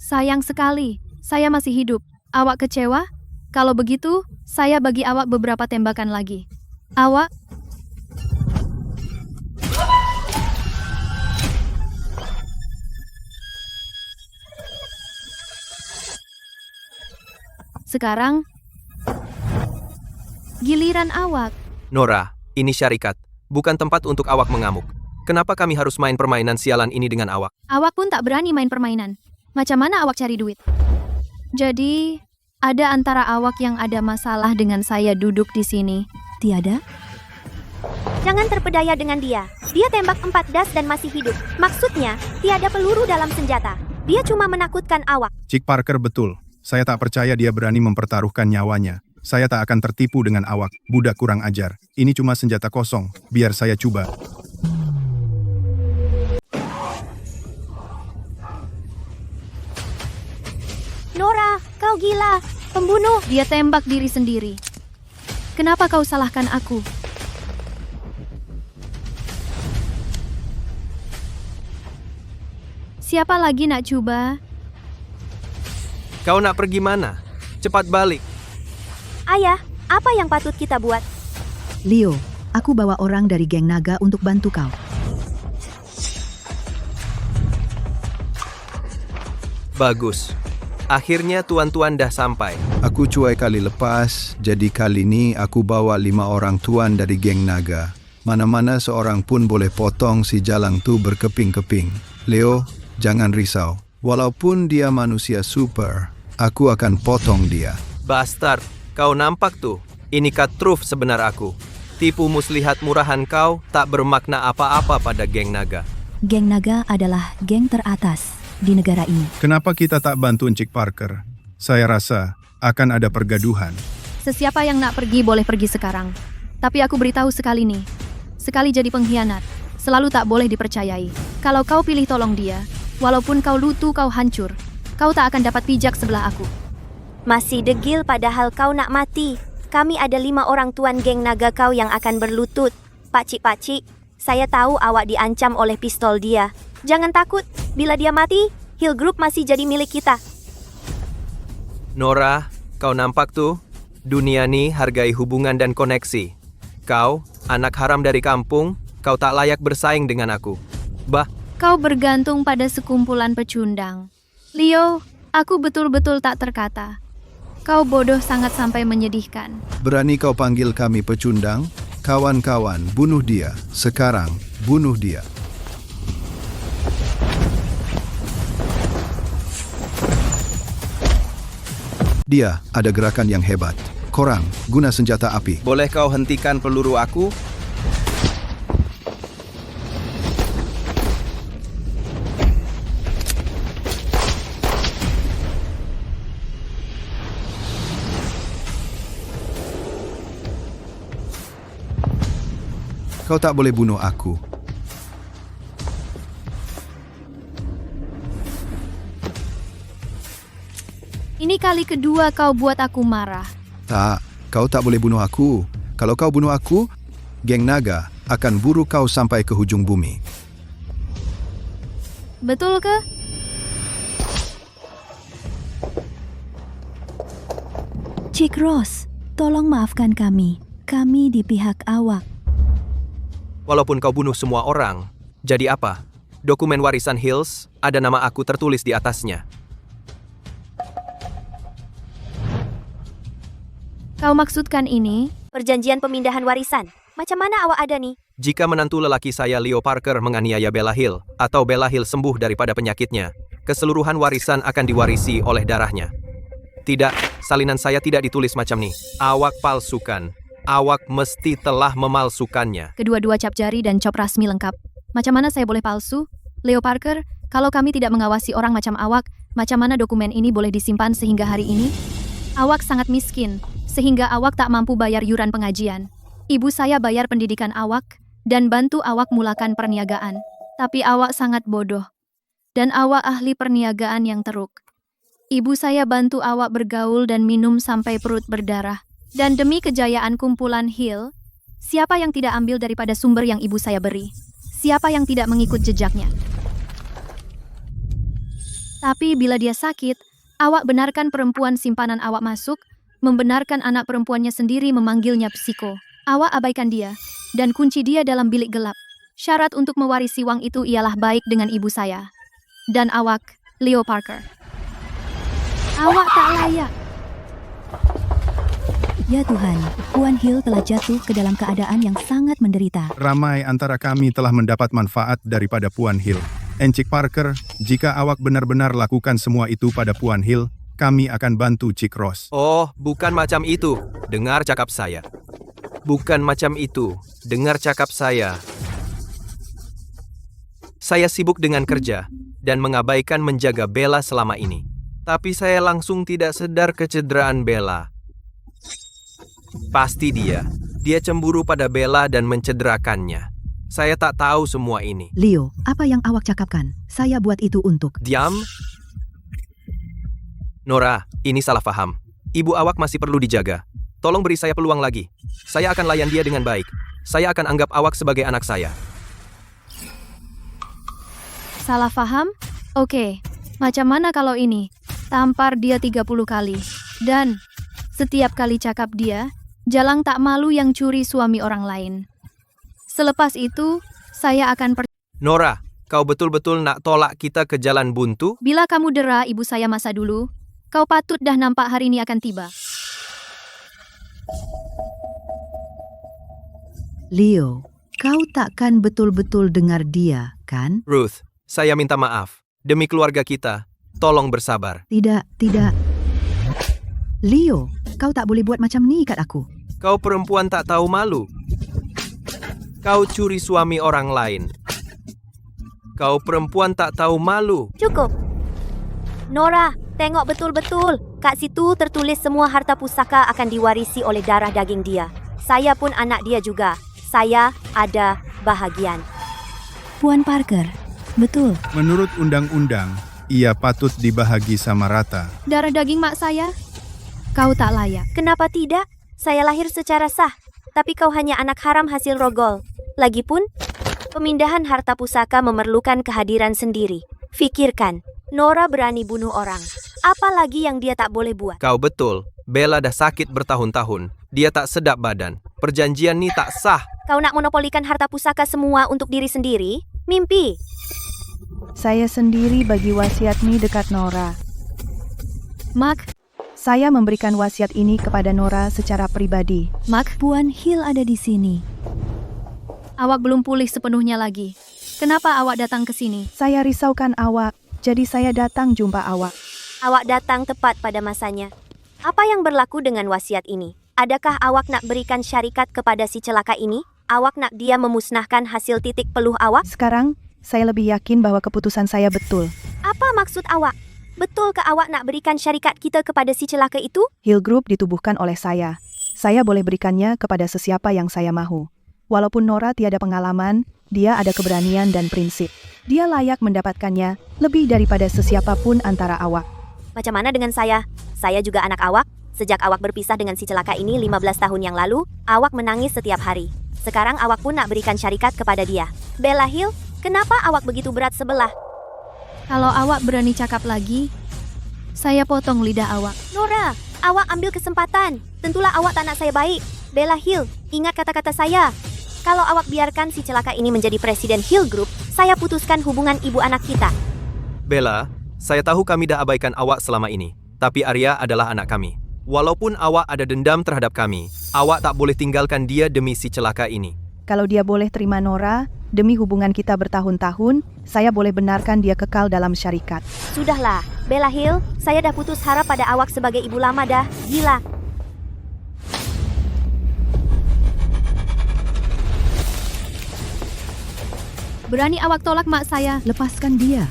Sayang sekali, saya masih hidup. Awak kecewa? Kalau begitu, saya bagi awak beberapa tembakan lagi. Awak Sekarang, giliran awak. Nora, ini syarikat, bukan tempat untuk awak mengamuk. Kenapa kami harus main permainan sialan ini dengan awak? Awak pun tak berani main permainan. Macam mana awak cari duit? Jadi, ada antara awak yang ada masalah dengan saya duduk di sini. Tiada? Jangan terpedaya dengan dia. Dia tembak 4 das dan masih hidup. Maksudnya, tiada peluru dalam senjata. Dia cuma menakutkan awak. Cik Parker betul. Saya tak percaya dia berani mempertaruhkan nyawanya. Saya tak akan tertipu dengan awak, budak kurang ajar. Ini cuma senjata kosong. Biar saya coba. Nora, kau gila. Pembunuh. Dia tembak diri sendiri. Kenapa kau salahkan aku? Siapa lagi nak coba? Kau nak pergi mana? Cepat balik. Ayah, apa yang patut kita buat? Leo, aku bawa orang dari geng naga untuk bantu kau. Bagus. Akhirnya tuan-tuan dah sampai. Aku cuai kali lepas, jadi kali ini aku bawa 5 orang tuan dari geng naga. Mana-mana seorang pun boleh potong si jalang tu berkeping-keping. Leo, jangan risau. Walaupun dia manusia super, aku akan potong dia. Bastard, kau nampak tuh. Ini truth sebenar aku. Tipu muslihat murahan kau tak bermakna apa-apa pada geng naga. Geng naga adalah geng teratas di negara ini. Kenapa kita tak bantu Cik Parker? Saya rasa akan ada pergaduhan. Sesiapa yang nak pergi boleh pergi sekarang. Tapi aku beritahu sekali nih. Sekali jadi pengkhianat, selalu tak boleh dipercayai. Kalau kau pilih tolong dia, walaupun kau lutu kau hancur, kau tak akan dapat pijak sebelah aku. Masih degil padahal kau nak mati. Kami ada 5 orang tuan geng naga kau yang akan berlutut. Pakcik-pakcik, saya tahu awak diancam oleh pistol dia. Jangan takut, bila dia mati, Hill Group masih jadi milik kita. Nora, kau nampak tuh? Dunia nih hargai hubungan dan koneksi. Kau, anak haram dari kampung, kau tak layak bersaing dengan aku. Kau bergantung pada sekumpulan pecundang. Leo, aku betul-betul tak terkata. Kau bodoh sangat sampai menyedihkan. Berani kau panggil kami pecundang? Kawan-kawan, bunuh dia. Sekarang, bunuh dia. Dia ada gerakan yang hebat. Korang, guna senjata api. Boleh kau hentikan peluru aku? Kau tak boleh bunuh aku. Ini kali kedua kau buat aku marah. Tak, kau tak boleh bunuh aku. Kalau kau bunuh aku, geng naga akan buru kau sampai ke hujung bumi. Betul ke? Cik Ross, tolong maafkan kami. Kami di pihak awak. Walaupun kau bunuh semua orang, jadi apa? Dokumen warisan Hills, ada nama aku tertulis di atasnya. Kau maksudkan ini? Perjanjian pemindahan warisan. Macam mana awak ada nih? Jika menantu lelaki saya Leo Parker menganiaya Bella Hill, atau Bella Hill sembuh daripada penyakitnya, keseluruhan warisan akan diwarisi oleh darahnya. Tidak, salinan saya tidak ditulis macam nih. Awak palsukan. Awak mesti telah memalsukannya. Kedua-dua cap jari dan cop rasmi lengkap. Macam mana saya boleh palsu? Leo Parker, kalau kami tidak mengawasi orang macam awak, macam mana dokumen ini boleh disimpan sehingga hari ini? Awak sangat miskin, sehingga awak tak mampu bayar yuran pengajian. Ibu saya bayar pendidikan awak, dan bantu awak mulakan perniagaan. Tapi awak sangat bodoh. Dan awak ahli perniagaan yang teruk. Ibu saya bantu awak bergaul dan minum sampai perut berdarah. Dan demi kejayaan kumpulan Hill, siapa yang tidak ambil daripada sumber yang ibu saya beri? Siapa yang tidak mengikut jejaknya? Tapi bila dia sakit, awak benarkan perempuan simpanan awak masuk, membenarkan anak perempuannya sendiri memanggilnya psiko. Awak abaikan dia, dan kunci dia dalam bilik gelap. Syarat untuk mewarisi wang itu ialah baik dengan ibu saya. Dan awak, Leo Parker. Awak tak layak. Ya Tuhan, Puan Hill telah jatuh ke dalam keadaan yang sangat menderita. Ramai antara kami telah mendapat manfaat daripada Puan Hill. Encik Parker, jika awak benar-benar lakukan semua itu pada Puan Hill, kami akan bantu Cik Ross. Oh, bukan macam itu. Dengar cakap saya. Bukan macam itu. Dengar cakap saya. Saya sibuk dengan kerja dan mengabaikan menjaga Bella selama ini. Tapi saya langsung tidak sedar kecederaan Bella. Pasti dia cemburu pada Bella dan mencederakannya. Saya tak tahu semua ini. Leo, apa yang awak cakapkan? Saya buat itu untuk... Diam. Nora, ini salah paham. Ibu awak masih perlu dijaga. Tolong beri saya peluang lagi. Saya akan layan dia dengan baik. Saya akan anggap awak sebagai anak saya. Salah paham? Oke, macam mana kalau ini? Tampar dia 30 kali. Dan setiap kali cakap dia, jalang tak malu yang curi suami orang lain. Selepas itu, saya akan Nora, kau betul-betul nak tolak kita ke jalan buntu? Bila kamu dera ibu saya masa dulu, kau patut dah nampak hari ini akan tiba. Leo, kau takkan betul-betul dengar dia, kan? Ruth, saya minta maaf. Demi keluarga kita, tolong bersabar. Tidak. Leo, kau tak boleh buat macam ni kat aku. Kau perempuan tak tahu malu. Kau curi suami orang lain. Kau perempuan tak tahu malu. Cukup. Nora, tengok betul-betul. Kat situ tertulis semua harta pusaka akan diwarisi oleh darah daging dia. Saya pun anak dia juga. Saya ada bahagian. Puan Parker, betul. Menurut undang-undang, ia patut dibahagi sama rata. Darah daging mak saya? Kau tak layak. Kenapa tidak? Saya lahir secara sah. Tapi kau hanya anak haram hasil rogol. Lagipun, pemindahan harta pusaka memerlukan kehadiran sendiri. Fikirkan, Nora berani bunuh orang. Apa lagi yang dia tak boleh buat? Kau betul. Bella dah sakit bertahun-tahun. Dia tak sedap badan. Perjanjian ni tak sah. Kau nak monopolikan harta pusaka semua untuk diri sendiri? Mimpi. Saya sendiri bagi wasiat ni dekat Nora. Mak, Saya memberikan wasiat ini kepada Nora secara pribadi. Mak, Puan Hill ada di sini. awak belum pulih sepenuhnya lagi. Kenapa awak datang ke sini? Saya risaukan awak, jadi saya datang jumpa awak. Awak datang tepat pada masanya. Apa yang berlaku dengan wasiat ini? Adakah awak nak berikan syarikat kepada si celaka ini? Awak nak dia memusnahkan hasil titik peluh awak? Sekarang, saya lebih yakin bahwa keputusan saya betul. Apa maksud awak? Betul ke awak nak berikan syarikat kita kepada si celaka itu? Hill Group ditubuhkan oleh saya. Saya boleh berikannya kepada sesiapa yang saya mahu. Walaupun Nora tiada pengalaman, dia ada keberanian dan prinsip. Dia layak mendapatkannya lebih daripada sesiapapun antara awak. Macam mana dengan saya? Saya juga anak awak. Sejak awak berpisah dengan si celaka ini 15 tahun yang lalu, awak menangis setiap hari. Sekarang awak pun nak berikan syarikat kepada dia. Bella Hill, kenapa awak begitu berat sebelah? Kalau awak berani cakap lagi, saya potong lidah awak. Nora, awak ambil kesempatan. Tentulah awak tak nak saya baik. Bella Hill, ingat kata-kata saya. Kalau awak biarkan si celaka ini menjadi presiden Hill Group, saya putuskan hubungan ibu anak kita. Bella, saya tahu kami dah abaikan awak selama ini. Tapi Arya adalah anak kami. Walaupun awak ada dendam terhadap kami, awak tak boleh tinggalkan dia demi si celaka ini. Kalau dia boleh terima Nora, demi hubungan kita bertahun-tahun, saya boleh benarkan dia kekal dalam syarikat. Sudahlah, Bella Hill, saya dah putus harap pada awak sebagai ibu lama dah. Gila. Berani awak tolak mak saya? Lepaskan dia.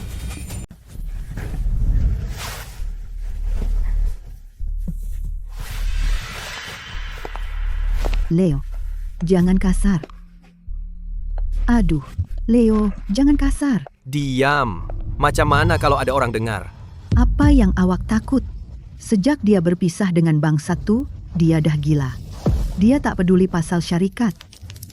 Leo, jangan kasar. Aduh, Leo, jangan kasar. Diam. Macam mana kalau ada orang dengar? Apa yang awak takut? Sejak dia berpisah dengan bangsa tu, dia dah gila. Dia tak peduli pasal syarikat.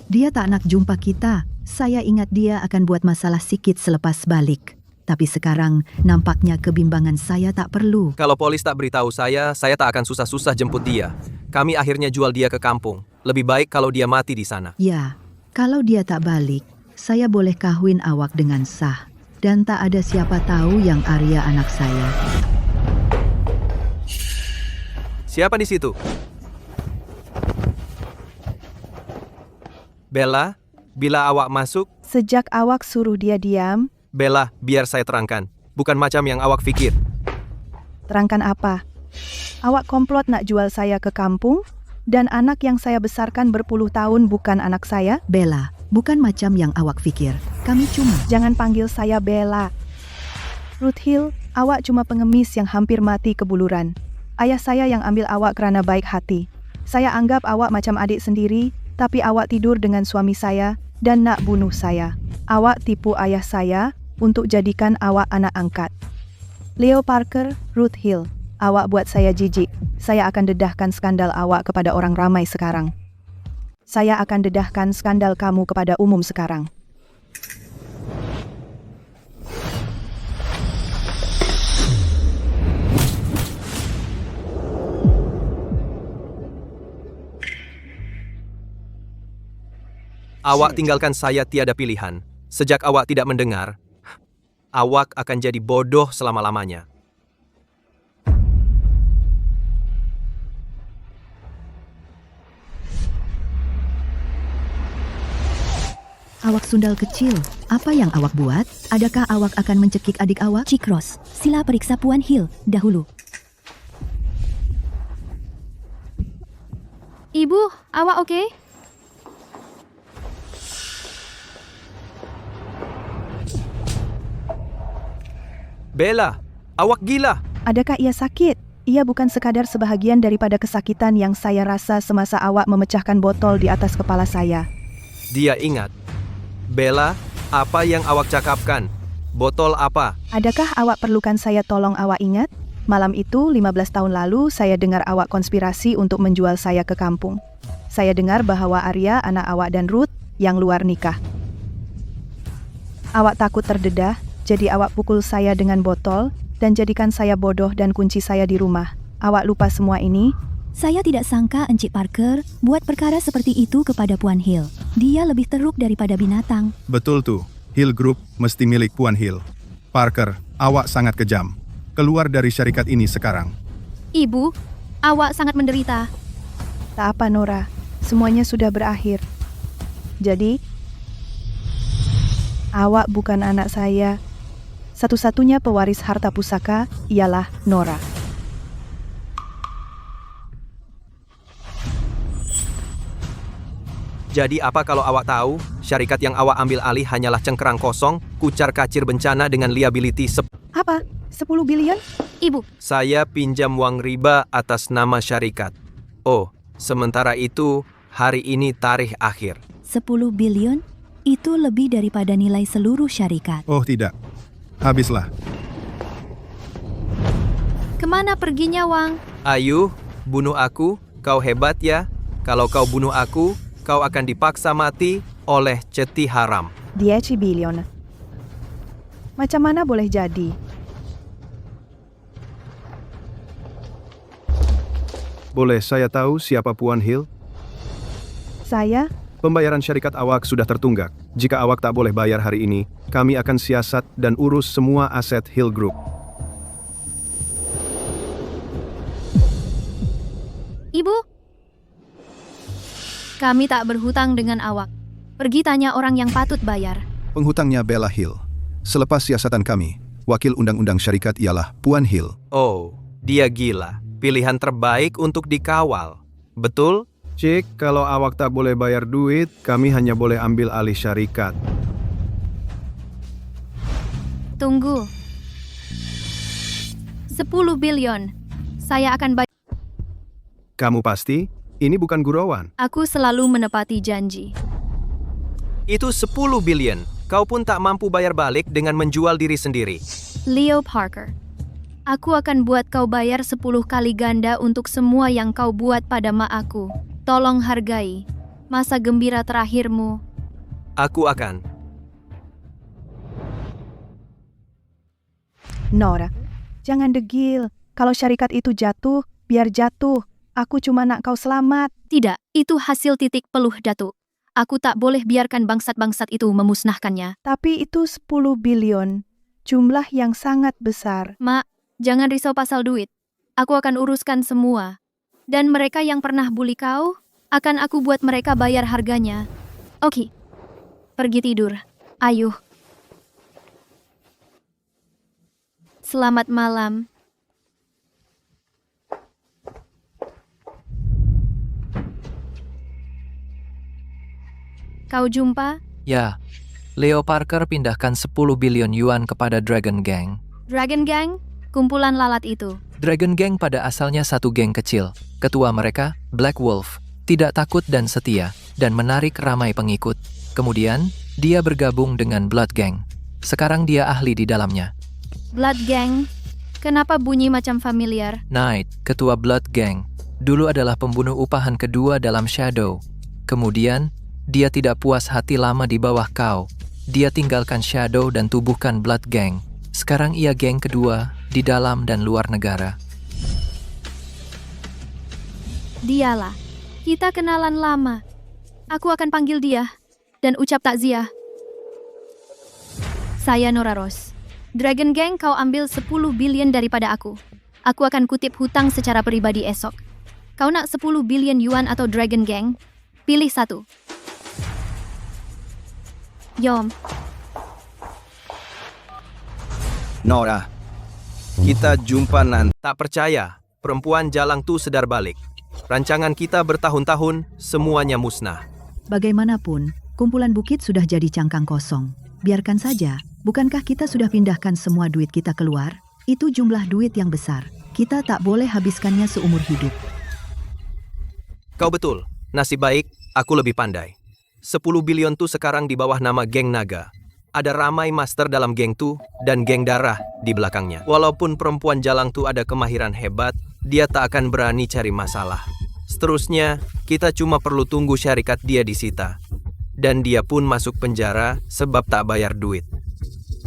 Dia tak nak jumpa kita. Saya ingat dia akan buat masalah sikit selepas balik. Tapi sekarang nampaknya kebimbangan saya tak perlu. Kalau polis tak beritahu saya tak akan susah-susah jemput dia. Kami akhirnya jual dia ke kampung. Lebih baik kalau dia mati di sana. Ya, kalau dia tak balik, saya boleh kahwin awak dengan sah. Dan tak ada siapa tahu yang Arya anak saya. Siapa di situ? Bella, bila awak masuk, Sejak awak suruh dia diam, Bella, biar saya terangkan. Bukan macam yang awak pikir. terangkan apa? Awak komplot nak jual saya ke kampung? Dan anak yang saya besarkan berpuluh tahun bukan anak saya? Bella, bukan macam yang awak pikir. Kami cuma... Jangan panggil saya Bella. Ruth Hill, awak cuma pengemis yang hampir mati kebuluran. Ayah saya yang ambil awak kerana baik hati. Saya anggap awak macam adik sendiri, tapi awak tidur dengan suami saya dan nak bunuh saya. Awak tipu ayah saya untuk jadikan awak anak angkat. Leo Parker, Ruth Hill, awak buat saya jijik. Saya akan dedahkan skandal awak kepada orang ramai sekarang. Saya akan dedahkan skandal kamu kepada umum sekarang. Awak tinggalkan saya tiada pilihan. Sejak awak tidak mendengar, awak akan jadi bodoh selama-lamanya. Awak sundal kecil, apa yang awak buat? Adakah awak akan mencekik adik awak? Cik Ross, sila periksa Puan Hill dahulu. Ibu, awak oke? Bella, awak gila. Adakah ia sakit? Ia bukan sekadar sebahagian daripada kesakitan yang saya rasa semasa awak memecahkan botol di atas kepala saya. Dia ingat. Bella, apa yang awak cakapkan? Botol apa? Adakah awak perlukan saya tolong awak ingat? Malam itu, 15 tahun lalu, saya dengar awak konspirasi untuk menjual saya ke kampung. Saya dengar bahawa Arya, anak awak dan Ruth, yang luar nikah. Awak takut terdedah, jadi awak pukul saya dengan botol, dan jadikan saya bodoh dan kunci saya di rumah. Awak lupa semua ini? Saya tidak sangka Encik Parker buat perkara seperti itu kepada Puan Hill. Dia lebih teruk daripada binatang. Betul tuh, Hill Group mesti milik Puan Hill. Parker, awak sangat kejam. Keluar dari syarikat ini sekarang. Ibu, awak sangat menderita. Tak apa Nora, semuanya sudah berakhir. Jadi, awak bukan anak saya. Satu-satunya pewaris harta pusaka ialah Nora. Jadi apa kalau awak tahu, syarikat yang awak ambil alih hanyalah cengkerang kosong, kucar-kacir bencana dengan liability Apa? 10 bilion? Ibu, Saya pinjam wang riba atas nama syarikat. Oh, sementara itu, hari ini tarikh akhir. 10 bilion? Itu lebih daripada nilai seluruh syarikat. Oh tidak, habislah. kemana perginya Wang? Ayu, bunuh aku, kau hebat ya. Kalau kau bunuh aku, kau akan dipaksa mati oleh ceti haram. 10 bilion. Macam mana boleh jadi? Boleh saya tahu siapa Puan Hill? Saya? Pembayaran syarikat awak sudah tertunggak. Jika awak tak boleh bayar hari ini, kami akan siasat dan urus semua aset Hill Group. Ibu? Kami tak berhutang dengan awak. Pergi tanya orang yang patut bayar. Penghutangnya Bella Hill. Selepas siasatan kami, wakil undang-undang syarikat ialah Puan Hill. Oh, dia gila. Pilihan terbaik untuk dikawal. Betul? Cik, kalau awak tak boleh bayar duit, kami hanya boleh ambil alih syarikat. Tunggu. 10 bilion. Saya akan bayar. Kamu pasti? Ini bukan gurauan. Aku selalu menepati janji. Itu 10 bilion. Kau pun tak mampu bayar balik dengan menjual diri sendiri. Leo Parker. Aku akan buat kau bayar 10 kali ganda untuk semua yang kau buat pada mak aku. Tolong hargai masa gembira terakhirmu. Aku akan. Nora, jangan degil. Kalau syarikat itu jatuh, biar jatuh. Aku cuma nak kau selamat. Tidak, itu hasil titik peluh Datuk. Aku tak boleh biarkan bangsat-bangsat itu memusnahkannya. Tapi itu 10 bilion. Jumlah yang sangat besar. Mak, jangan risau pasal duit. Aku akan uruskan semua. Dan mereka yang pernah bully kau, akan aku buat mereka bayar harganya. Oke. Pergi tidur. Ayo. Selamat malam. Kau jumpa? Ya, Leo Parker pindahkan 10 billion yuan kepada Dragon Gang. Dragon Gang? Kumpulan lalat itu. Dragon Gang pada asalnya satu geng kecil. Ketua mereka, Black Wolf, tidak takut dan setia, dan menarik ramai pengikut. Kemudian, dia bergabung dengan Blood Gang. Sekarang dia ahli di dalamnya. Blood Gang? Kenapa bunyi macam familiar? Knight, ketua Blood Gang, dulu adalah pembunuh upahan kedua dalam Shadow. Kemudian, dia tidak puas hati lama di bawah kau. Dia tinggalkan Shadow dan tubuhkan Blood Gang. Sekarang ia geng kedua di dalam dan luar negara. Dialah. Kita kenalan lama. Aku akan panggil dia dan ucap takziah. Saya Nora Ross. Dragon Gang, kau ambil 10 billion daripada aku. Aku akan kutip hutang secara pribadi esok. Kau nak 10 billion yuan atau Dragon Gang? Pilih satu. Yom. Nora, kita jumpa nanti. Tak percaya, perempuan jalang tu sedar balik. Rancangan kita bertahun-tahun, semuanya musnah. Bagaimanapun, kumpulan bukit sudah jadi cangkang kosong. Biarkan saja, bukankah kita sudah pindahkan semua duit kita keluar? Itu jumlah duit yang besar. Kita tak boleh habiskannya seumur hidup. Kau betul, nasib baik, aku lebih pandai. 10 billion tu sekarang di bawah nama geng naga. Ada ramai master dalam geng tu dan geng darah di belakangnya. Walaupun perempuan jalang tu ada kemahiran hebat, dia tak akan berani cari masalah. Seterusnya, kita cuma perlu tunggu syarikat dia disita. Dan dia pun masuk penjara sebab tak bayar duit.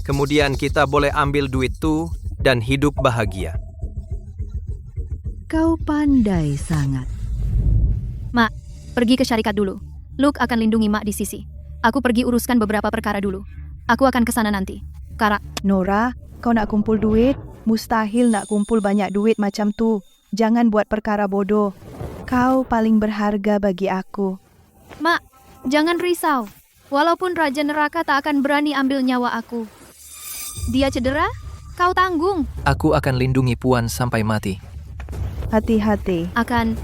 Kemudian kita boleh ambil duit tu dan hidup bahagia. Kau pandai sangat. Mak, pergi ke syarikat dulu. Luke akan lindungi Mak di sisi. Aku pergi uruskan beberapa perkara dulu. Aku akan ke sana nanti. Kara. Nora, kau nak kumpul duit? Mustahil nak kumpul banyak duit macam tu. Jangan buat perkara bodoh. Kau paling berharga bagi aku. Mak, jangan risau. Walaupun Raja Neraka tak akan berani ambil nyawa aku. Dia cedera? Kau tanggung. Aku akan lindungi Puan sampai mati. Hati-hati. Akan.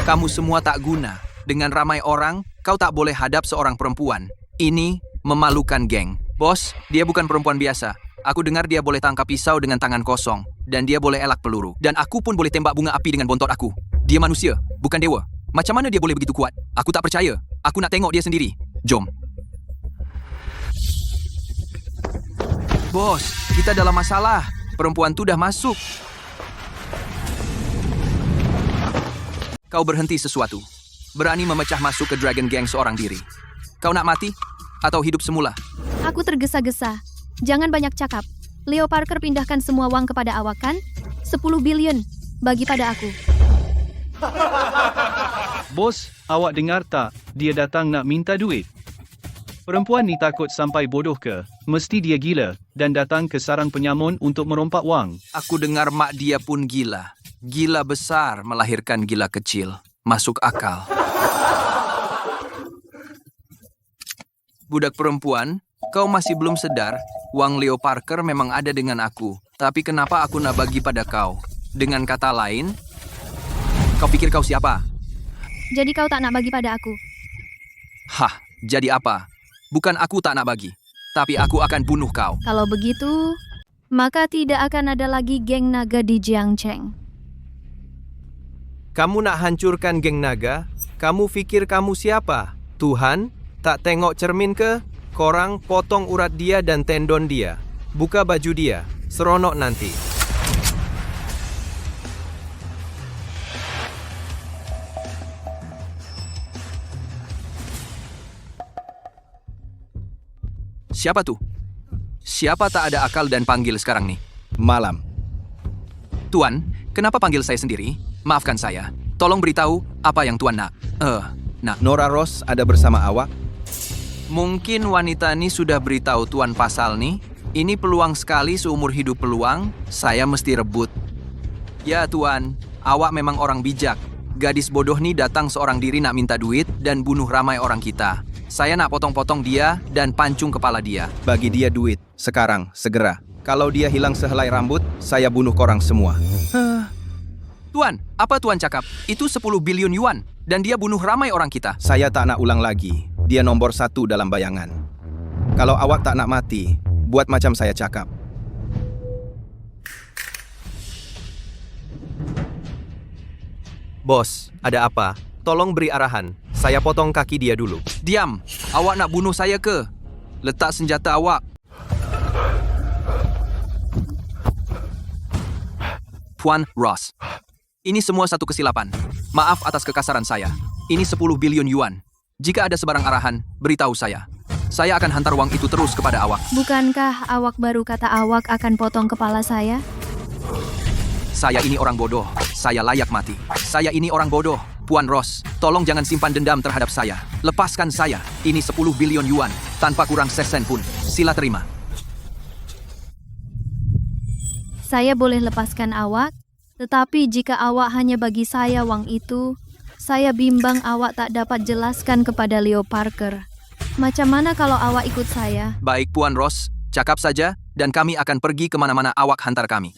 Kamu semua tak guna. Dengan ramai orang, kau tak boleh hadap seorang perempuan. Ini memalukan, geng. Bos, dia bukan perempuan biasa. Aku dengar dia boleh tangkap pisau dengan tangan kosong. Dan dia boleh elak peluru. Dan aku pun boleh tembak bunga api dengan bontot aku. Dia manusia, bukan dewa. Macam mana dia boleh begitu kuat? Aku tak percaya. Aku nak tengok dia sendiri. Jom. Bos, kita dalam masalah. Perempuan tu dah masuk. Kau berhenti sesuatu. Berani memecah masuk ke Dragon Gang seorang diri. Kau nak mati? Atau hidup semula? Aku tergesa-gesa. Jangan banyak cakap. Leo Parker pindahkan semua uang kepada awak kan? 10 billion. Bagi pada aku. Bos, awak dengar tak? Dia datang nak minta duit. Perempuan ni takut sampai bodoh ke? Mesti dia gila dan datang ke sarang penyamun untuk merompak wang. Aku dengar mak dia pun gila. Gila besar melahirkan gila kecil. Masuk akal. Budak perempuan, kau masih belum sedar, wang Leo Parker memang ada dengan aku. Tapi kenapa aku nak bagi pada kau? Dengan kata lain, kau pikir kau siapa? Jadi kau tak nak bagi pada aku? Hah, jadi apa? Bukan aku tak nak bagi, tapi aku akan bunuh kau. Kalau begitu, maka tidak akan ada lagi geng naga di Jiangcheng. Kamu nak hancurkan geng naga? Kamu fikir kamu siapa? Tuhan? Tak tengok cermin ke? Korang potong urat dia dan tendon dia. Buka baju dia. Seronok nanti. Siapa tuh? Siapa tak ada akal dan panggil sekarang nih? Malam. Tuan, kenapa panggil saya sendiri? Maafkan saya. Tolong beritahu apa yang Tuan nak. Nah, Nora Ross ada bersama awak? mungkin wanita ini sudah beritahu Tuan Pasal nih. Ini peluang sekali seumur hidup peluang, saya mesti rebut. Ya Tuan, awak memang orang bijak. Gadis bodoh nih datang seorang diri nak minta duit dan bunuh ramai orang kita. Saya nak potong-potong dia dan pancung kepala dia. Bagi dia duit, sekarang, segera. Kalau dia hilang sehelai rambut, saya bunuh korang semua. Tuan, apa Tuan cakap? Itu 10 bilion yuan dan dia bunuh ramai orang kita. Saya tak nak ulang lagi. Dia nomor 1 dalam bayangan. Kalau awak tak nak mati, buat macam saya cakap. Bos, ada apa? Tolong beri arahan. Saya potong kaki dia dulu. Diam, awak nak bunuh saya ke? Letak senjata awak. Tuan Ross, ini semua satu kesilapan. Maaf atas kekasaran saya. Ini 10 bilion yuan. Jika ada sebarang arahan, beritahu saya. Saya akan hantar uang itu terus kepada awak. Bukankah awak baru kata awak akan potong kepala saya? Saya ini orang bodoh. Saya layak mati. Saya ini orang bodoh. Puan Ross, tolong jangan simpan dendam terhadap saya. Lepaskan saya. Ini 10 bilion yuan. Tanpa kurang sesen pun. Sila terima. Saya boleh lepaskan awak, tetapi jika awak hanya bagi saya uang itu, saya bimbang awak tak dapat jelaskan kepada Leo Parker. Macam mana kalau awak ikut saya? Baik Puan Ross, cakap saja dan kami akan pergi kemana-mana awak hantar kami.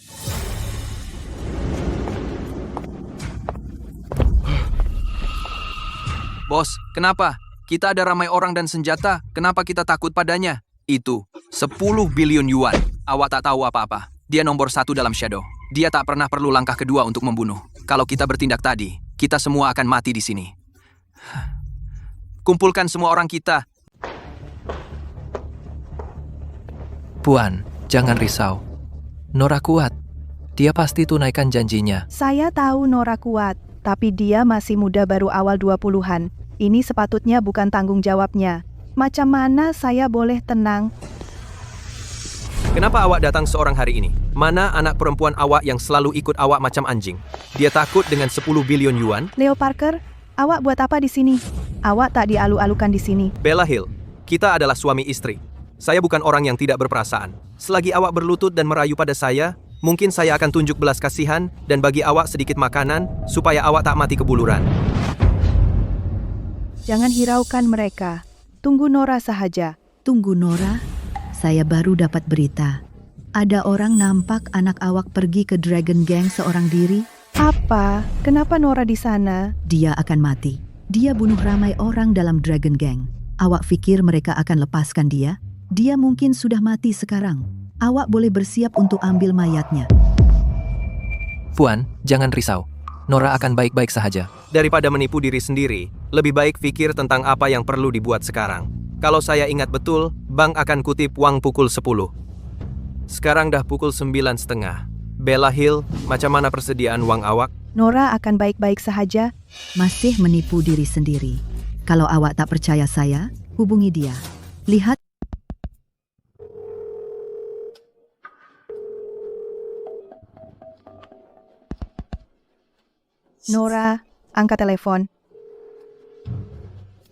Bos, kenapa? Kita ada ramai orang dan senjata, kenapa kita takut padanya? Itu 10 bilion yuan. Awak tak tahu apa-apa. Dia nomor 1 dalam Shadow. Dia tak pernah perlu langkah kedua untuk membunuh. Kalau kita bertindak tadi, kita semua akan mati di sini. Kumpulkan semua orang kita. Puan, jangan risau. Nora kuat. Dia pasti tunaikan janjinya. Saya tahu Nora kuat, tapi dia masih muda baru awal 20-an. Ini sepatutnya bukan tanggung jawabnya. Macam mana saya boleh tenang? Kenapa awak datang seorang hari ini? Mana anak perempuan awak yang selalu ikut awak macam anjing? Dia takut dengan 10 bilion yuan? Leo Parker, awak buat apa di sini? Awak tak dialu-alukan di sini. Bella Hill, kita adalah suami istri. Saya bukan orang yang tidak berperasaan. Selagi awak berlutut dan merayu pada saya, mungkin saya akan tunjuk belas kasihan dan bagi awak sedikit makanan supaya awak tak mati kebuluran. Jangan hiraukan mereka. Tunggu Nora sahaja. Tunggu Nora, saya baru dapat berita. Ada orang nampak anak awak pergi ke Dragon Gang seorang diri. Apa? Kenapa Nora di sana? Dia akan mati. Dia bunuh ramai orang dalam Dragon Gang. Awak fikir mereka akan lepaskan dia? Dia mungkin sudah mati sekarang. Awak boleh bersiap untuk ambil mayatnya. Puan, jangan risau. Nora akan baik-baik sahaja. Daripada menipu diri sendiri, lebih baik pikir tentang apa yang perlu dibuat sekarang. Kalau saya ingat betul, bank akan kutip uang pukul 10. Sekarang dah pukul 9.30. Bella Hill, macam mana persediaan uang awak? Nora akan baik-baik sahaja. Masih menipu diri sendiri. Kalau awak tak percaya saya, hubungi dia. Lihat. Nora, angkat telepon.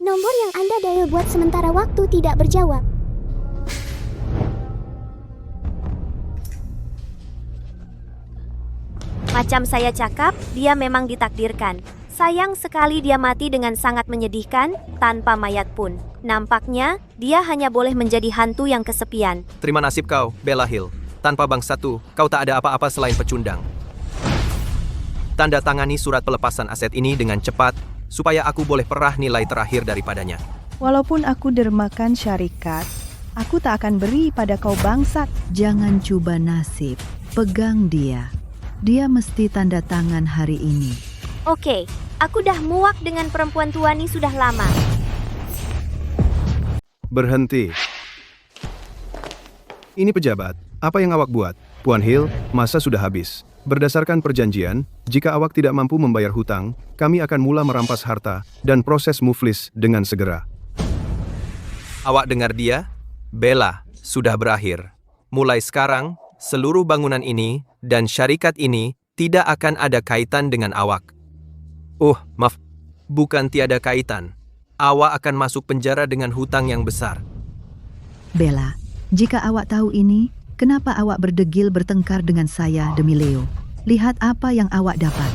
Nomor yang Anda dial buat sementara waktu tidak berjawab. Macam saya cakap, dia memang ditakdirkan. Sayang sekali dia mati dengan sangat menyedihkan, tanpa mayat pun. Nampaknya, dia hanya boleh menjadi hantu yang kesepian. Terima nasib kau, Bella Hill. Tanpa bank 1, kau tak ada apa-apa selain pecundang. Tanda tangani surat pelepasan aset ini dengan cepat, supaya aku boleh perah nilai terakhir daripadanya. Walaupun aku dermakan syarikat, aku tak akan beri pada kau bangsat. Jangan cuba nasib. Pegang dia. Dia mesti tanda tangan hari ini. Oke, aku dah muak dengan perempuan tua ini sudah lama. Berhenti. Ini pejabat. Apa yang awak buat? Puan Hill, masa sudah habis. Berdasarkan perjanjian, jika awak tidak mampu membayar hutang, kami akan mula merampas harta dan proses muflis dengan segera. Awak dengar dia? Bella, sudah berakhir. Mulai sekarang, seluruh bangunan ini dan syarikat ini tidak akan ada kaitan dengan awak. Maaf, bukan tiada kaitan. awak akan masuk penjara dengan hutang yang besar. Bella, jika awak tahu ini, kenapa awak berdegil bertengkar dengan saya demi Leo? Lihat apa yang awak dapat.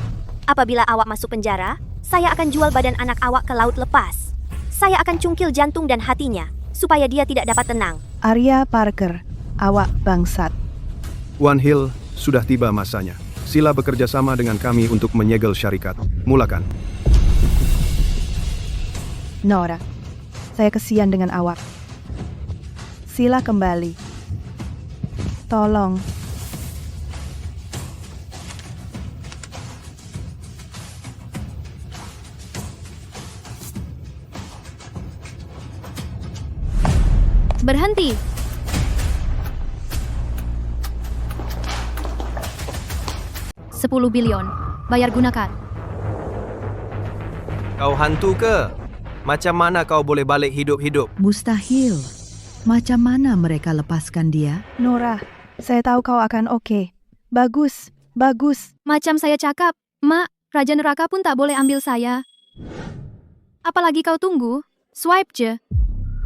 Apabila awak masuk penjara, saya akan jual badan anak awak ke laut lepas. Saya akan cungkil jantung dan hatinya, supaya dia tidak dapat tenang. Arya Parker, awak bangsat. Tuan Hill, sudah tiba masanya. Sila bekerja sama dengan kami untuk menyegel syarikat. Mulakan. Nora, saya kesian dengan awak. Sila kembali. Tolong. Berhenti. $10 billion. Bayar gunakan. Kau hantu ke? Macam mana kau boleh balik hidup-hidup? Mustahil. Macam mana mereka lepaskan dia? Nora, saya tahu kau akan oke. Bagus, bagus. Macam saya cakap, Mak, Raja Neraka pun tak boleh ambil saya. Apalagi kau tunggu? Swipe je.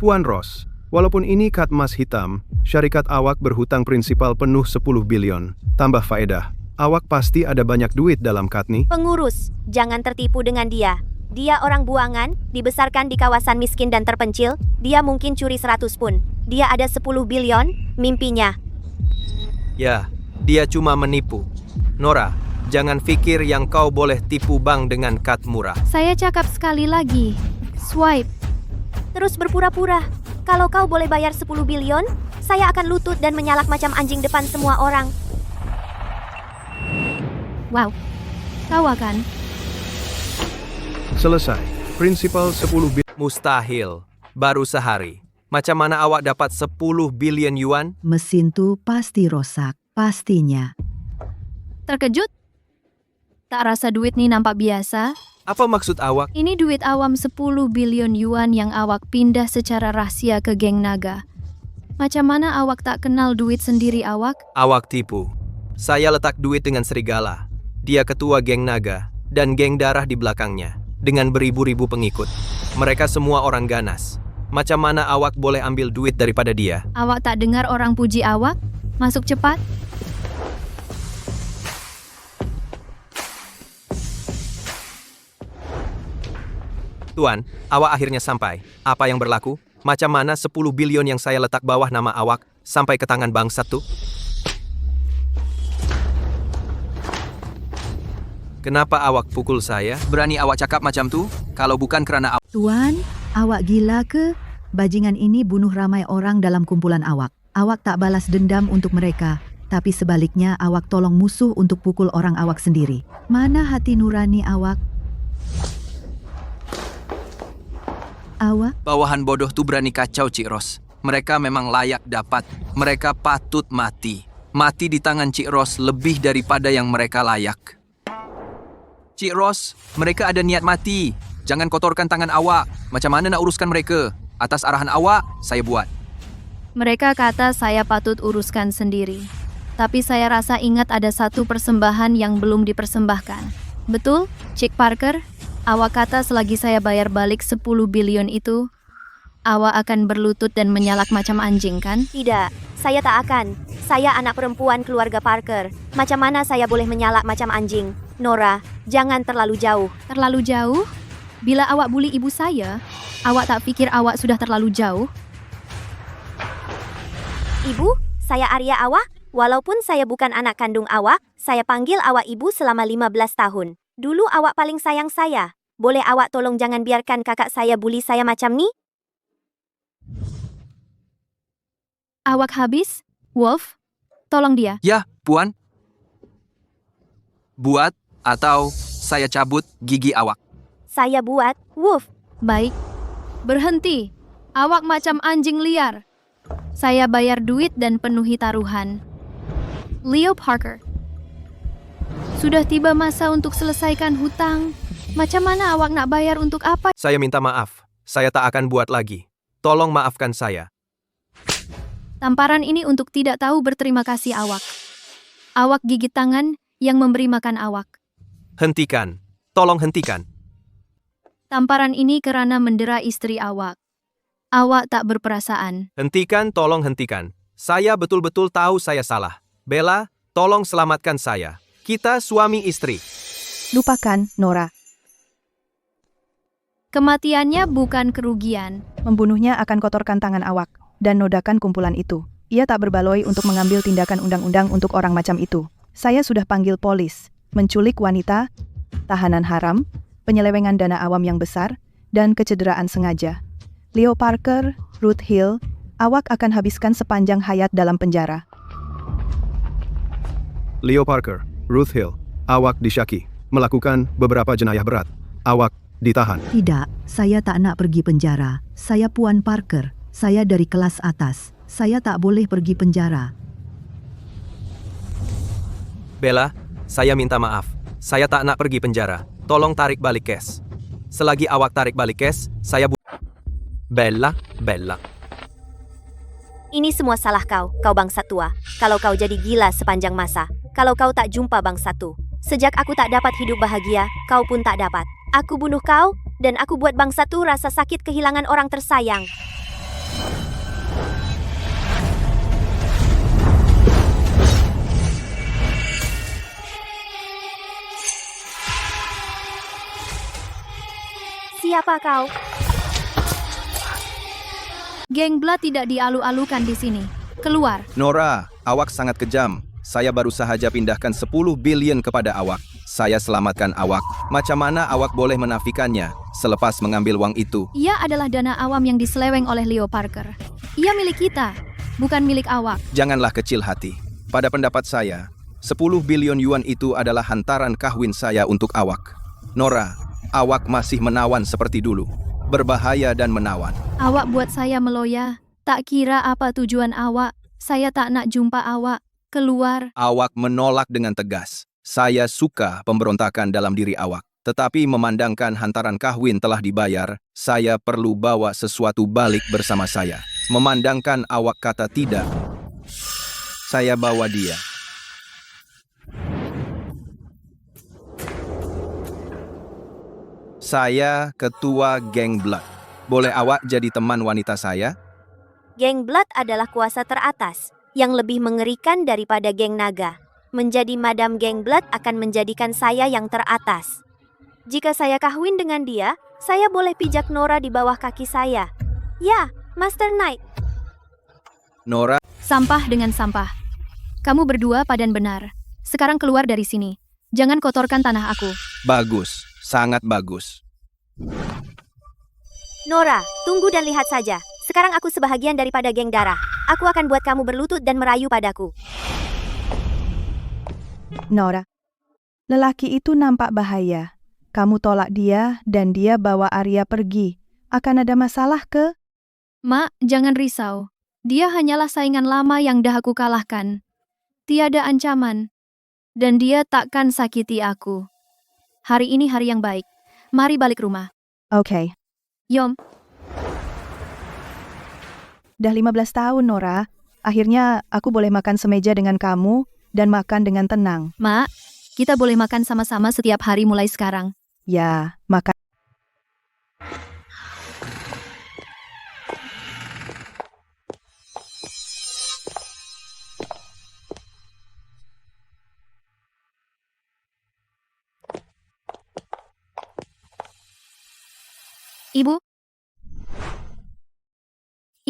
Puan Ross, walaupun ini kad emas hitam, syarikat awak berhutang prinsipal penuh 10 bilion. Tambah faedah. Awak pasti ada banyak duit dalam kad nih. Pengurus, jangan tertipu dengan dia. Dia orang buangan, dibesarkan di kawasan miskin dan terpencil. Dia mungkin curi 100 pun. Dia ada 10 bilion, mimpinya. Ya, dia cuma menipu. Nora, jangan fikir yang kau boleh tipu bank dengan kad murah. Saya cakap sekali lagi. Swipe. Terus berpura-pura. Kalau kau boleh bayar 10 bilion, saya akan lutut dan menyalak macam anjing depan semua orang. Wow. Kau akan. Selesai. Prinsipal 10 bilion. Mustahil. Baru sehari. Macam mana awak dapat 10 bilion yuan? Mesin tuh pasti rosak. Pastinya. Terkejut? Tak rasa duit nih nampak biasa? Apa maksud awak? Ini duit awam 10 bilion yuan yang awak pindah secara rahasia ke geng naga. Macam mana awak tak kenal duit sendiri awak? Awak tipu. Saya letak duit dengan serigala. Dia ketua geng naga dan geng darah di belakangnya dengan beribu-ribu pengikut. Mereka semua orang ganas. Macam mana awak boleh ambil duit daripada dia? Awak tak dengar orang puji awak? Masuk cepat. Tuan, awak akhirnya sampai. Apa yang berlaku? Macam mana 10 bilion yang saya letak bawah nama awak sampai ke tangan bangsat tuh? Kenapa awak pukul saya? Berani awak cakap macam tu? Kalau bukan kerana awak... Tuan, awak gila ke? Bajingan ini bunuh ramai orang dalam kumpulan awak. Awak tak balas dendam untuk mereka, tapi sebaliknya awak tolong musuh untuk pukul orang awak sendiri. Mana hati nurani awak? Awak? Bawahan bodoh tu berani kacau, Cik Ros. Mereka memang layak dapat. Mereka patut mati. Mati di tangan Cik Ros lebih daripada yang mereka layak. Cik Ros, mereka ada niat mati. Jangan kotorkan tangan awak. Macam mana nak uruskan mereka? Atas arahan awak, saya buat. Mereka kata saya patut uruskan sendiri. Tapi saya rasa ingat ada satu persembahan yang belum dipersembahkan. Betul, Cik Parker? Awak kata selagi saya bayar balik 10 bilion itu, awak akan berlutut dan menyalak macam anjing, kan? Tidak, saya tak akan. Saya anak perempuan keluarga Parker. Macam mana saya boleh menyalak macam anjing? Nora, jangan terlalu jauh. Terlalu jauh? Bila awak bully ibu saya, awak tak fikir awak sudah terlalu jauh? Ibu, saya Arya awak. Walaupun saya bukan anak kandung awak, saya panggil awak ibu selama 15 tahun. Dulu awak paling sayang saya. Boleh awak tolong jangan biarkan kakak saya bully saya macam ni? Awak habis? Wolf, tolong dia. Ya, Puan. Buat atau saya cabut gigi awak. Saya buat, Wolf. Baik. Berhenti. Awak macam anjing liar. Saya bayar duit dan penuhi taruhan. Leo Parker. Sudah tiba masa untuk selesaikan hutang. Macam mana awak nak bayar untuk apa? Saya minta maaf. Saya tak akan buat lagi. Tolong maafkan saya. Tamparan ini untuk tidak tahu berterima kasih awak. Awak gigit tangan yang memberi makan awak. Hentikan. Tolong hentikan. Tamparan ini karena mendera istri awak. Awak tak berperasaan. Hentikan, tolong hentikan. Saya betul-betul tahu saya salah. Bella, tolong selamatkan saya. Kita suami istri. Lupakan, Nora. Kematiannya bukan kerugian. Membunuhnya akan kotorkan tangan awak dan nodakan kumpulan itu. Ia tak berbaloi untuk mengambil tindakan undang-undang untuk orang macam itu. Saya sudah panggil polis, menculik wanita, tahanan haram, penyelewengan dana awam yang besar, dan kecederaan sengaja. Leo Parker, Ruth Hill, awak akan habiskan sepanjang hayat dalam penjara. Leo Parker, Ruth Hill, awak disyaki melakukan beberapa jenayah berat. Awak ditahan. Tidak, saya tak nak pergi penjara. Saya Puan Parker. Saya dari kelas atas. Saya tak boleh pergi penjara. Bella, saya minta maaf. Saya tak nak pergi penjara. Tolong tarik balik cash. Selagi awak tarik balik cash, saya Bella. Ini semua salah kau bangsa tua. Kalau kau jadi gila sepanjang masa. Kalau kau tak jumpa bangsa tu. Sejak aku tak dapat hidup bahagia, kau pun tak dapat. Aku bunuh kau, dan aku buat bangsa tu rasa sakit kehilangan orang tersayang. Siapa kau? Geng Blood tidak dialu-alukan di sini. Keluar. Nora, awak sangat kejam. Saya baru sahaja pindahkan 10 billion kepada awak. Saya selamatkan awak. Macam mana awak boleh menafikannya selepas mengambil uang itu? Ia adalah dana awam yang diseleweng oleh Leo Parker. Ia milik kita, bukan milik awak. Janganlah kecil hati. Pada pendapat saya, 10 bilion yuan itu adalah hantaran kahwin saya untuk awak. Nora, awak masih menawan seperti dulu. Berbahaya dan menawan. Awak buat saya meloya. Tak kira apa tujuan awak. Saya tak nak jumpa awak. Keluar. Awak menolak dengan tegas. Saya suka pemberontakan dalam diri awak. Tetapi memandangkan hantaran kahwin telah dibayar, saya perlu bawa sesuatu balik bersama saya. Memandangkan awak kata tidak, saya bawa dia. Saya ketua geng Blood. Boleh awak jadi teman wanita saya? Geng Blood adalah kuasa teratas, yang lebih mengerikan daripada geng naga. Menjadi madam geng Blood akan menjadikan saya yang teratas. Jika saya kahwin dengan dia, saya boleh pijak Nora di bawah kaki saya. Ya, Master Knight. Nora. Sampah dengan sampah. Kamu berdua padan benar. Sekarang keluar dari sini. Jangan kotorkan tanah aku. Bagus, sangat bagus. Nora, tunggu dan lihat saja. Sekarang aku sebahagian daripada geng darah. Aku akan buat kamu berlutut dan merayu padaku. Nora, lelaki itu nampak bahaya. Kamu tolak dia dan dia bawa Arya pergi. Akan ada masalah ke? Mak, jangan risau. Dia hanyalah saingan lama yang dah aku kalahkan. Tiada ancaman. Dan dia takkan sakiti aku. Hari ini hari yang baik. Mari balik rumah. Oke. Yom. Dah 15 tahun, Nora. Akhirnya aku boleh makan semeja dengan kamu dan makan dengan tenang. Mak, kita boleh makan sama-sama setiap hari mulai sekarang. Ya, makan. Ibu?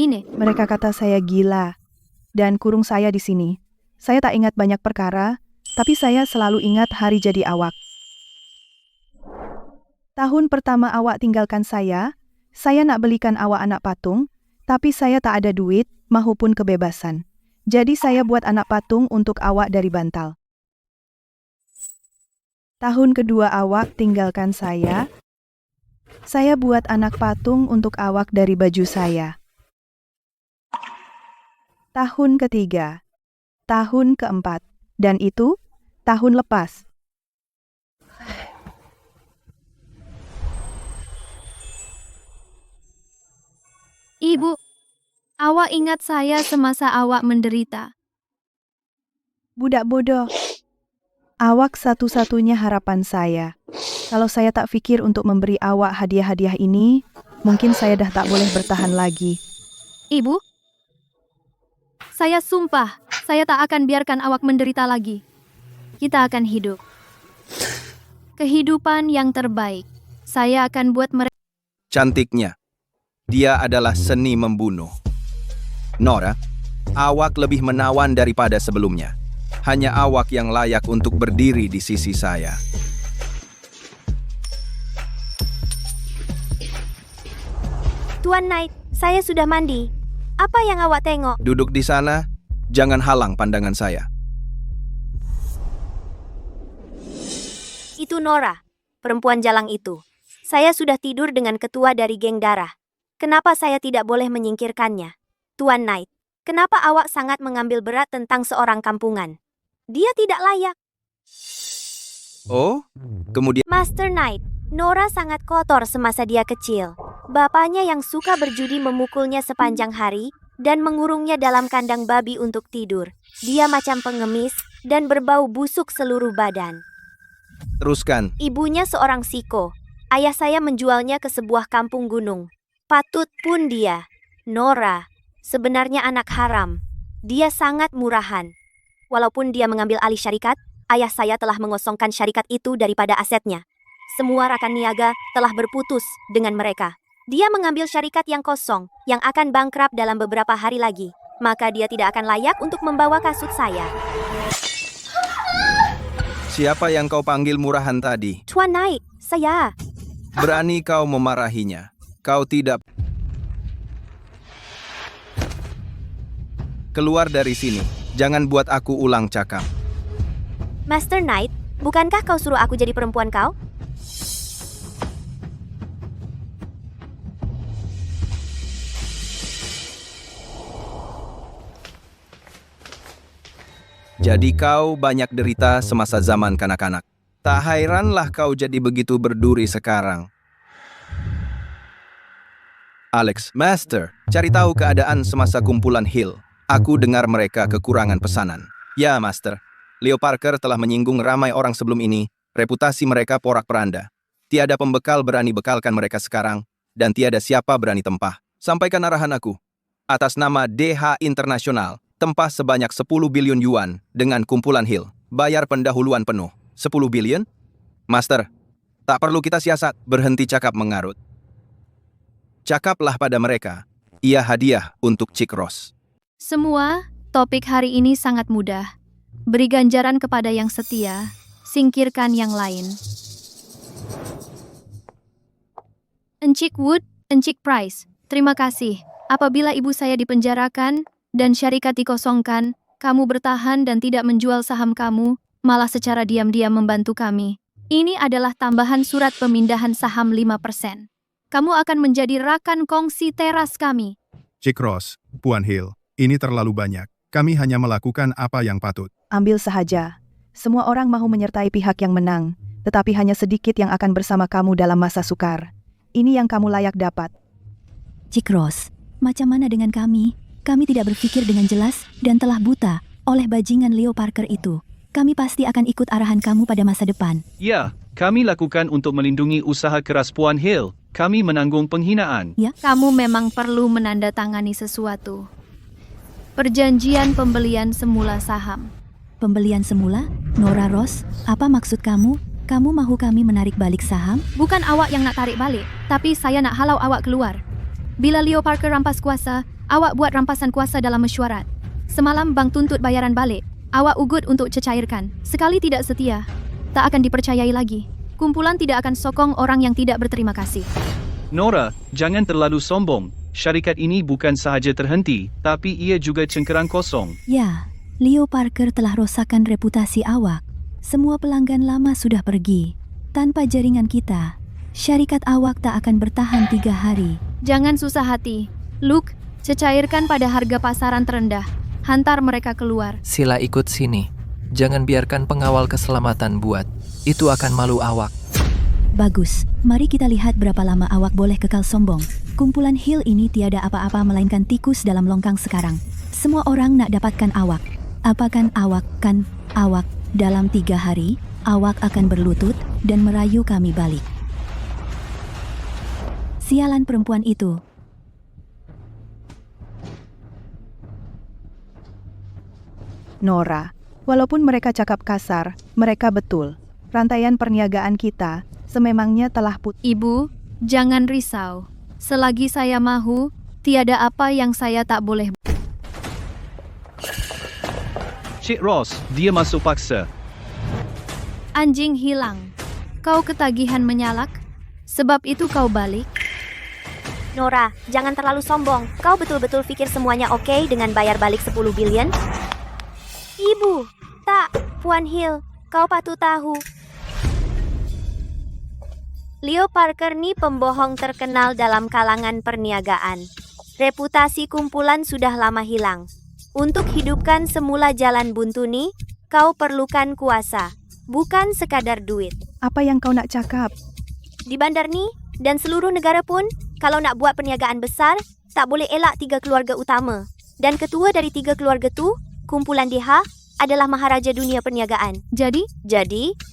Ini. Mereka kata saya gila dan kurung saya di sini. Saya tak ingat banyak perkara, tapi saya selalu ingat hari jadi awak. Tahun pertama awak tinggalkan saya nak belikan awak anak patung, tapi saya tak ada duit maupun kebebasan. Jadi saya buat anak patung untuk awak dari bantal. Tahun kedua awak tinggalkan saya buat anak patung untuk awak dari baju saya. Tahun ketiga, tahun keempat, dan itu tahun lepas. Ibu, awak ingat saya semasa awak menderita. Budak bodoh, awak satu-satunya harapan saya. Kalau saya tak pikir untuk memberi awak hadiah-hadiah ini, mungkin saya dah tak boleh bertahan lagi. Ibu, saya sumpah, saya tak akan biarkan awak menderita lagi. Kita akan hidup. Kehidupan yang terbaik. Saya akan buat mereka. Cantiknya, dia adalah seni membunuh. Nora, awak lebih menawan daripada sebelumnya. Hanya awak yang layak untuk berdiri di sisi saya. Tuan Knight, saya sudah mandi. Apa yang awak tengok? Duduk di sana, jangan halang pandangan saya. Itu Nora, perempuan jalang itu. Saya sudah tidur dengan ketua dari geng darah. Kenapa saya tidak boleh menyingkirkannya? Tuan Knight, kenapa awak sangat mengambil berat tentang seorang kampungan? Dia tidak layak. Oh, kemudian Master Knight, Nora sangat kotor semasa dia kecil. Bapaknya yang suka berjudi memukulnya sepanjang hari dan mengurungnya dalam kandang babi untuk tidur. Dia macam pengemis dan berbau busuk seluruh badan. teruskan. Ibunya seorang siko. Ayah saya menjualnya ke sebuah kampung gunung. Patut pun dia. Nora, sebenarnya anak haram. Dia sangat murahan. Walaupun dia mengambil alih syarikat, ayah saya telah mengosongkan syarikat itu daripada asetnya. Semua rakan niaga telah berputus dengan mereka. Dia mengambil syarikat yang kosong, yang akan bangkrut dalam beberapa hari lagi. Maka dia tidak akan layak untuk membawa kasut saya. Siapa yang kau panggil murahan tadi? Tuan Knight, saya. Berani kau memarahinya. Kau tidak... Keluar dari sini. Jangan buat aku ulang cakap. Master Knight, bukankah kau suruh aku jadi perempuan kau? Jadi kau banyak derita semasa zaman kanak-kanak. Tak hairanlah kau jadi begitu berduri sekarang. Alex, Master, cari tahu keadaan semasa kumpulan Hill. Aku dengar mereka kekurangan pesanan. Ya, Master. Leo Parker telah menyinggung ramai orang sebelum ini. Reputasi mereka porak-peranda. Tiada pembekal berani bekalkan mereka sekarang, dan tiada siapa berani tempah. Sampaikan arahan aku. Atas nama DH Internasional, tempah sebanyak 10 bilion yuan dengan kumpulan Hill. Bayar pendahuluan penuh. 10 bilion? Master, tak perlu kita siasat, berhenti cakap mengarut. Cakaplah pada mereka. Ia hadiah untuk Chick Ross. Semua, topik hari ini sangat mudah. Beri ganjaran kepada yang setia, singkirkan yang lain. Encik Wood, Encik Price, terima kasih. Apabila ibu saya dipenjarakan dan syarikat dikosongkan, kamu bertahan dan tidak menjual saham kamu, malah secara diam-diam membantu kami. Ini adalah tambahan surat pemindahan saham 5%. Kamu akan menjadi rakan kongsi teras kami. Chick Ross, Puan Hill, ini terlalu banyak. Kami hanya melakukan apa yang patut. Ambil sahaja. Semua orang mahu menyertai pihak yang menang, tetapi hanya sedikit yang akan bersama kamu dalam masa sukar. Ini yang kamu layak dapat. Chick Ross, macam mana dengan kami? Kami tidak berpikir dengan jelas dan telah buta oleh bajingan Leo Parker itu. Kami pasti akan ikut arahan kamu pada masa depan. Ya, kami lakukan untuk melindungi usaha keras Puan Hill. Kami menanggung penghinaan. Ya, kamu memang perlu menandatangani sesuatu. Perjanjian pembelian semula saham. Pembelian semula? Nora Ross, apa maksud kamu? Kamu mahu kami menarik balik saham? Bukan awak yang nak tarik balik, tapi saya nak halau awak keluar. Bila Leo Parker rampas kuasa, awak buat rampasan kuasa dalam mesyuarat. Semalam bank tuntut bayaran balik. Awak ugut untuk cecairkan. Sekali tidak setia, tak akan dipercayai lagi. Kumpulan tidak akan sokong orang yang tidak berterima kasih. Nora, jangan terlalu sombong. Syarikat ini bukan sahaja terhenti, tapi ia juga cengkerang kosong. Ya, Leo Parker telah rosakkan reputasi awak. Semua pelanggan lama sudah pergi. Tanpa jaringan kita, syarikat awak tak akan bertahan 3 hari. Jangan susah hati. Luke, cecairkan pada harga pasaran terendah. Hantar mereka keluar. Sila ikut sini. Jangan biarkan pengawal keselamatan buat. Itu akan malu awak. Bagus, mari kita lihat berapa lama awak boleh kekal sombong. Kumpulan Hill ini tiada apa-apa melainkan tikus dalam longkang sekarang. Semua orang nak dapatkan awak. Apakan awak dalam 3 hari? Awak akan berlutut dan merayu kami balik. Sialan perempuan itu. Nora, walaupun mereka cakap kasar, mereka betul. Rantaian perniagaan kita sememangnya telah putus. Ibu, jangan risau. Selagi saya mahu, tiada apa yang saya tak boleh. Cik Ross, dia masuk paksa. Anjing hilang. Kau ketagihan menyalak? Sebab itu kau balik? Nora, jangan terlalu sombong. Kau betul-betul pikir semuanya oke dengan bayar balik 10 billion? Ibu, tak, Puan Hill, kau patut tahu. Leo Parker ni pembohong terkenal dalam kalangan perniagaan. Reputasi kumpulan sudah lama hilang. Untuk hidupkan semula jalan buntu ni, kau perlukan kuasa, bukan sekadar duit. Apa yang kau nak cakap? Di bandar ni, dan seluruh negara pun, kalau nak buat perniagaan besar, tak boleh elak 3 keluarga utama. Dan ketua dari 3 keluarga tu, kumpulan DH, adalah maharaja dunia perniagaan. Jadi,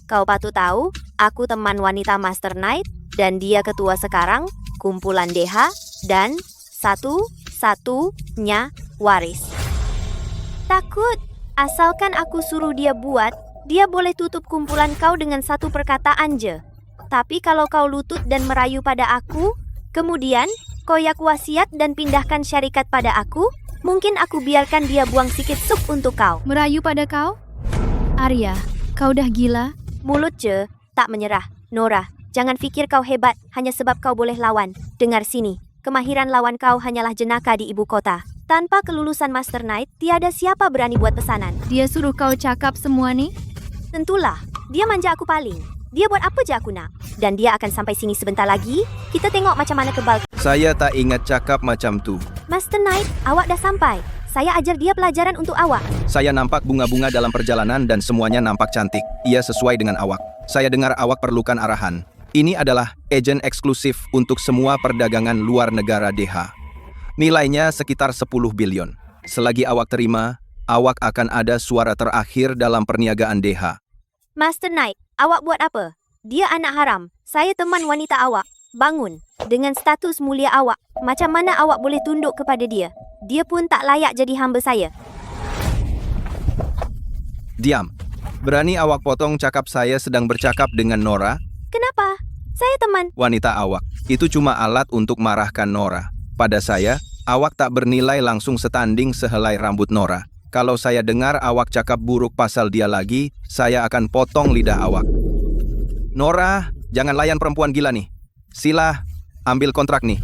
kau patut tahu, aku teman wanita Master Knight, dan dia ketua sekarang, kumpulan DH, dan satu-satunya waris. Takut, asalkan aku suruh dia buat, dia boleh tutup kumpulan kau dengan satu perkataan je. Tapi kalau kau lutut dan merayu pada aku, kemudian koyak wasiat dan pindahkan syarikat pada aku, mungkin aku biarkan dia buang sikit sup untuk kau. Merayu pada kau? Arya, kau dah gila? Mulut je, tak menyerah. Nora, jangan fikir kau hebat hanya sebab kau boleh lawan. Dengar sini, kemahiran lawan kau hanyalah jenaka di ibu kota. Tanpa kelulusan Master Knight, tiada siapa berani buat pesanan. Dia suruh kau cakap semua ni? Tentulah, dia manja aku paling. Dia buat apa je aku nak. Dan dia akan sampai sini sebentar lagi. Kita tengok macam mana kebal. Saya tak ingat cakap macam tu. Master Knight, awak dah sampai. Saya ajar dia pelajaran untuk awak. Saya nampak bunga-bunga dalam perjalanan dan semuanya nampak cantik. Ia sesuai dengan awak. Saya dengar awak perlukan arahan. Ini adalah agen eksklusif untuk semua perdagangan luar negara DH. Nilainya sekitar 10 billion. Selagi awak terima, awak akan ada suara terakhir dalam perniagaan DH. Master Knight, awak buat apa? Dia anak haram. Saya teman wanita awak. Bangun. Dengan status mulia awak, macam mana awak boleh tunduk kepada dia? Dia pun tak layak jadi hamba saya. Diam. Berani awak potong cakap saya sedang bercakap dengan Nora? Kenapa? Saya teman. Wanita awak, itu cuma alat untuk marahkan Nora. Pada saya, awak tak bernilai langsung setanding sehelai rambut Nora. Kalau saya dengar awak cakap buruk pasal dia lagi, saya akan potong lidah awak. Nora, jangan layan perempuan gila nih. Sila, ambil kontrak nih.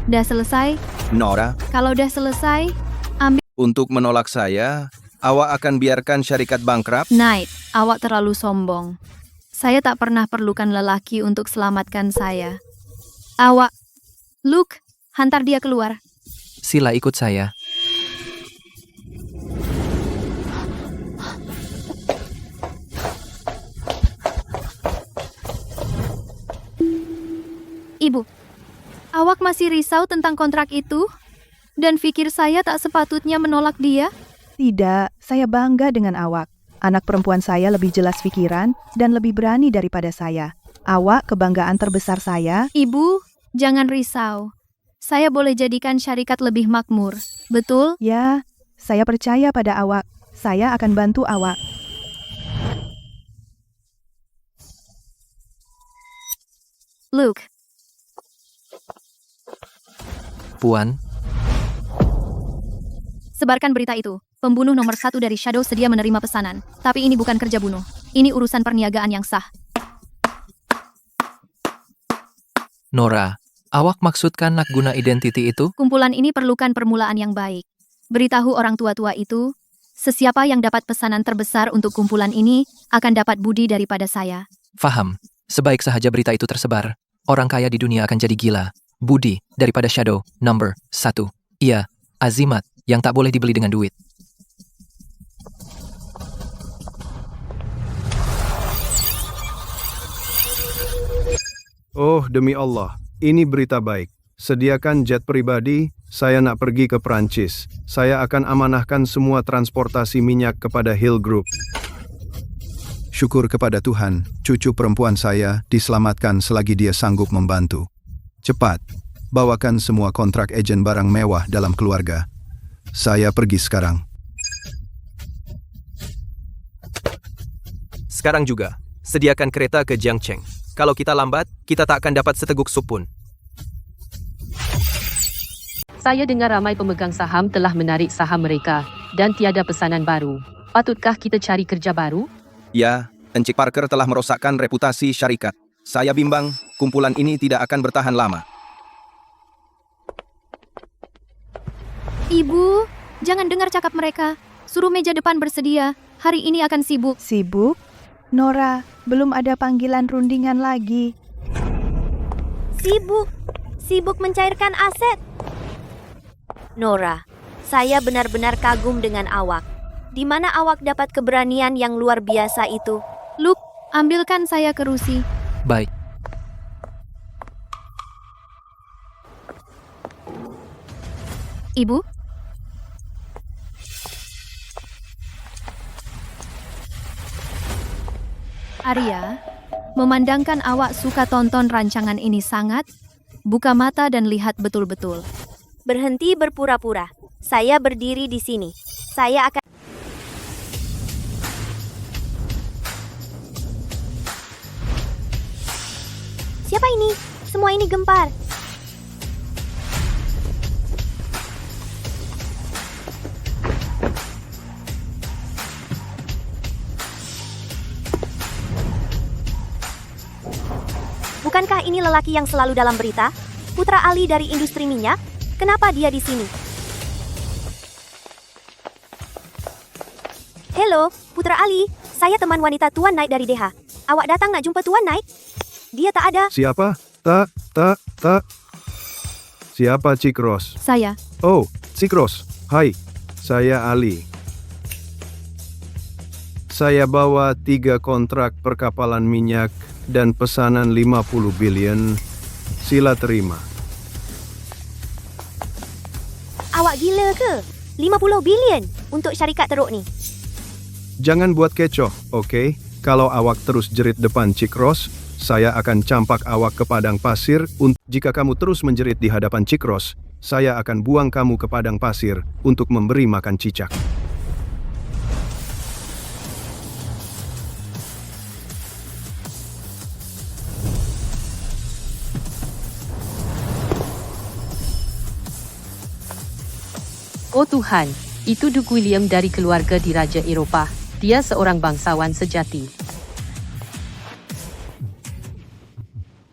Dah selesai? Nora, Kalau dah selesai, ambil. untuk menolak saya, awak akan biarkan syarikat bangkrut? Knight, awak terlalu sombong. Saya tak pernah perlukan lelaki untuk selamatkan saya. Awak, Luke, hantar dia keluar. Sila ikut saya. Ibu, awak masih risau tentang kontrak itu? Dan pikir saya tak sepatutnya menolak dia? Tidak, saya bangga dengan awak. Anak perempuan saya lebih jelas pikiran dan lebih berani daripada saya. Awak kebanggaan terbesar saya. Ibu, jangan risau. Saya boleh jadikan syarikat lebih makmur. Betul? Ya, saya percaya pada awak. Saya akan bantu awak. Luke, Puan, sebarkan berita itu. Pembunuh nomor 1 dari Shadow sedia menerima pesanan. Tapi ini bukan kerja bunuh. Ini urusan perniagaan yang sah. Nora, awak maksudkan nak guna identiti itu? Kumpulan ini perlukan permulaan yang baik. Beritahu orang tua-tua itu, sesiapa yang dapat pesanan terbesar untuk kumpulan ini akan dapat budi daripada saya. Faham. Sebaik sahaja berita itu tersebar, orang kaya di dunia akan jadi gila. Budi daripada Shadow nomor 1. Ia azimat yang tak boleh dibeli dengan duit. Oh, demi Allah, ini berita baik. Sediakan jet pribadi, saya nak pergi ke Perancis. Saya akan amanahkan semua transportasi minyak kepada Hill Group. Syukur kepada Tuhan, cucu perempuan saya diselamatkan selagi dia sanggup membantu. Cepat, bawakan semua kontrak ejen barang mewah dalam keluarga. Saya pergi sekarang. Sekarang juga, sediakan kereta ke Jiangcheng. Kalau kita lambat, kita tak akan dapat seteguk sup pun. Saya dengar ramai pemegang saham telah menarik saham mereka dan tiada pesanan baru. Patutkah kita cari kerja baru? Ya, Encik Parker telah merosakkan reputasi syarikat. Saya bimbang, kumpulan ini tidak akan bertahan lama. Ibu, jangan dengar cakap mereka. Suruh meja depan bersedia. Hari ini akan sibuk. Sibuk? Nora, belum ada panggilan rundingan lagi. Sibuk mencairkan aset. Nora, saya benar-benar kagum dengan awak. Di mana awak dapat keberanian yang luar biasa itu? Luke, ambilkan saya ke Rusi. Baik. Ibu? Arya, memandangkan awak suka tonton rancangan ini sangat, buka mata dan lihat betul-betul. Berhenti berpura-pura. Saya berdiri di sini. Saya akan... Siapa ini? Semua ini gempar. Bukankah ini lelaki yang selalu dalam berita? Putra Ali dari industri minyak? Kenapa dia di sini? Halo, Putra Ali. Saya teman wanita Tuan Knight dari DH. Awak datang nak jumpa Tuan Knight? Dia tak ada. Siapa? Tak. Siapa Cik Ross? Saya. Oh, Cik Ross. Hai, saya Ali. Saya bawa 3 kontrak perkapalan minyak dan pesanan 50 bilion. Sila terima. Awak gila ke? 50 bilion untuk syarikat teruk ni. Jangan buat kecoh, oke? Kalau awak terus jerit depan Cik Ross, saya akan campak awak ke padang pasir. Jika kamu terus menjerit di hadapan Cik Ross, saya akan buang kamu ke padang pasir untuk memberi makan cicak. Oh Tuhan, itu Duke William dari keluarga diraja Eropah. Dia seorang bangsawan sejati.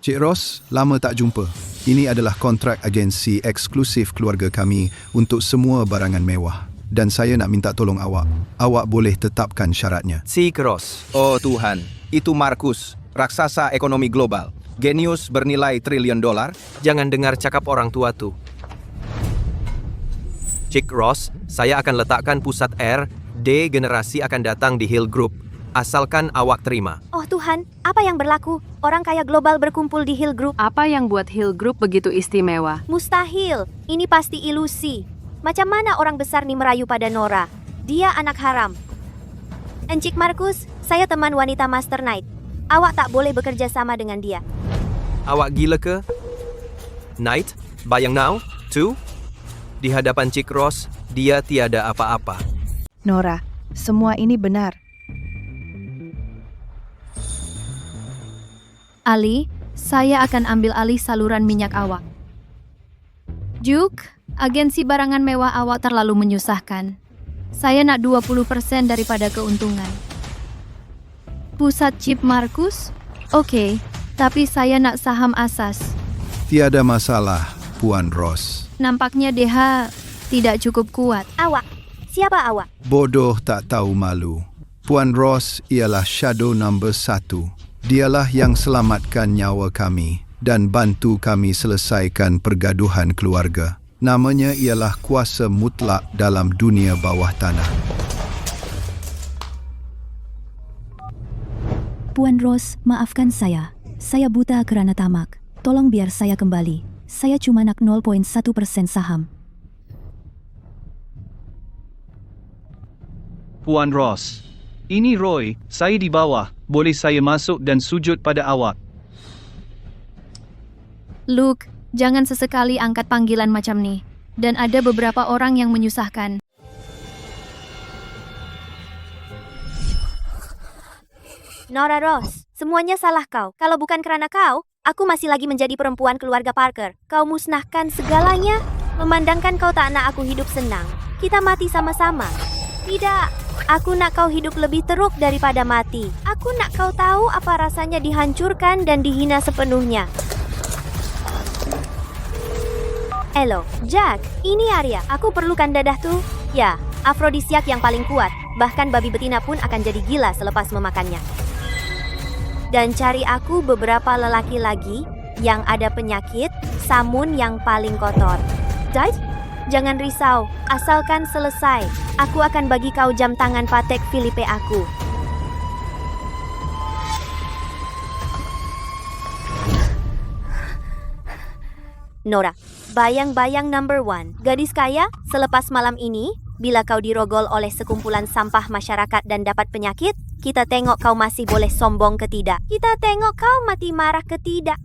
Cik Ross, lama tak jumpa. Ini adalah kontrak agensi eksklusif keluarga kami untuk semua barangan mewah. Dan saya nak minta tolong awak. Awak boleh tetapkan syaratnya. Cik Ross. Oh Tuhan, itu Markus, raksasa ekonomi global. Genius bernilai triliun dolar. Jangan dengar cakap orang tua tu. Cik Ross, saya akan letakkan pusat R&D generasi akan datang di Hill Group. Asalkan awak terima. Oh Tuhan, apa yang berlaku? Orang kaya global berkumpul di Hill Group. Apa yang buat Hill Group begitu istimewa? Mustahil. Ini pasti ilusi. Macam mana orang besar ni merayu pada Nora? Dia anak haram. Encik Markus, saya teman wanita Master Knight. Awak tak boleh bekerja sama dengan dia. Awak gila ke? Knight, bayang now, tu? Di hadapan Cik Ross, dia tiada apa-apa. Nora, semua ini benar. Ali, saya akan ambil alih saluran minyak awak. Duke, agensi barangan mewah awak terlalu menyusahkan. Saya nak 20% daripada keuntungan. Pusat chip Markus? Oke, tapi saya nak saham asas. Tiada masalah, Puan Ross. Nampaknya DH tidak cukup kuat. Awak? Siapa awak? Bodoh tak tahu malu. Puan Ross ialah shadow number 1. Dialah yang selamatkan nyawa kami dan bantu kami selesaikan pergaduhan keluarga. Namanya ialah kuasa mutlak dalam dunia bawah tanah. Puan Ross, maafkan saya. Saya buta kerana tamak. Tolong biar saya kembali. Saya cuma nak 0,1% saham. Puan Ross. Ini Roy, saya di bawah. Boleh saya masuk dan sujud pada awak? Luke, jangan sesekali angkat panggilan macam nih. Dan ada beberapa orang yang menyusahkan. Nora Ross, semuanya salah kau. Kalau bukan karena kau, aku masih lagi menjadi perempuan keluarga Parker. Kau musnahkan segalanya, memandangkan kau tak nak aku hidup senang. Kita mati sama-sama. Tidak, aku nak kau hidup lebih teruk daripada mati. Aku nak kau tahu apa rasanya dihancurkan dan dihina sepenuhnya. Elo, Jack, ini Arya. Aku perlukan dadah tuh. Ya, afrodisiak yang paling kuat. Bahkan babi betina pun akan jadi gila selepas memakannya. Dan cari aku beberapa lelaki lagi yang ada penyakit samun yang paling kotor. Guys, jangan risau, asalkan selesai. Aku akan bagi kau jam tangan Patek Philippe aku. Nora, bayang-bayang number 1. Gadis kaya, selepas malam ini, bila kau dirogol oleh sekumpulan sampah masyarakat dan dapat penyakit, kita tengok kau masih boleh sombong ke tidak. Kita tengok kau mati marah ke tidak.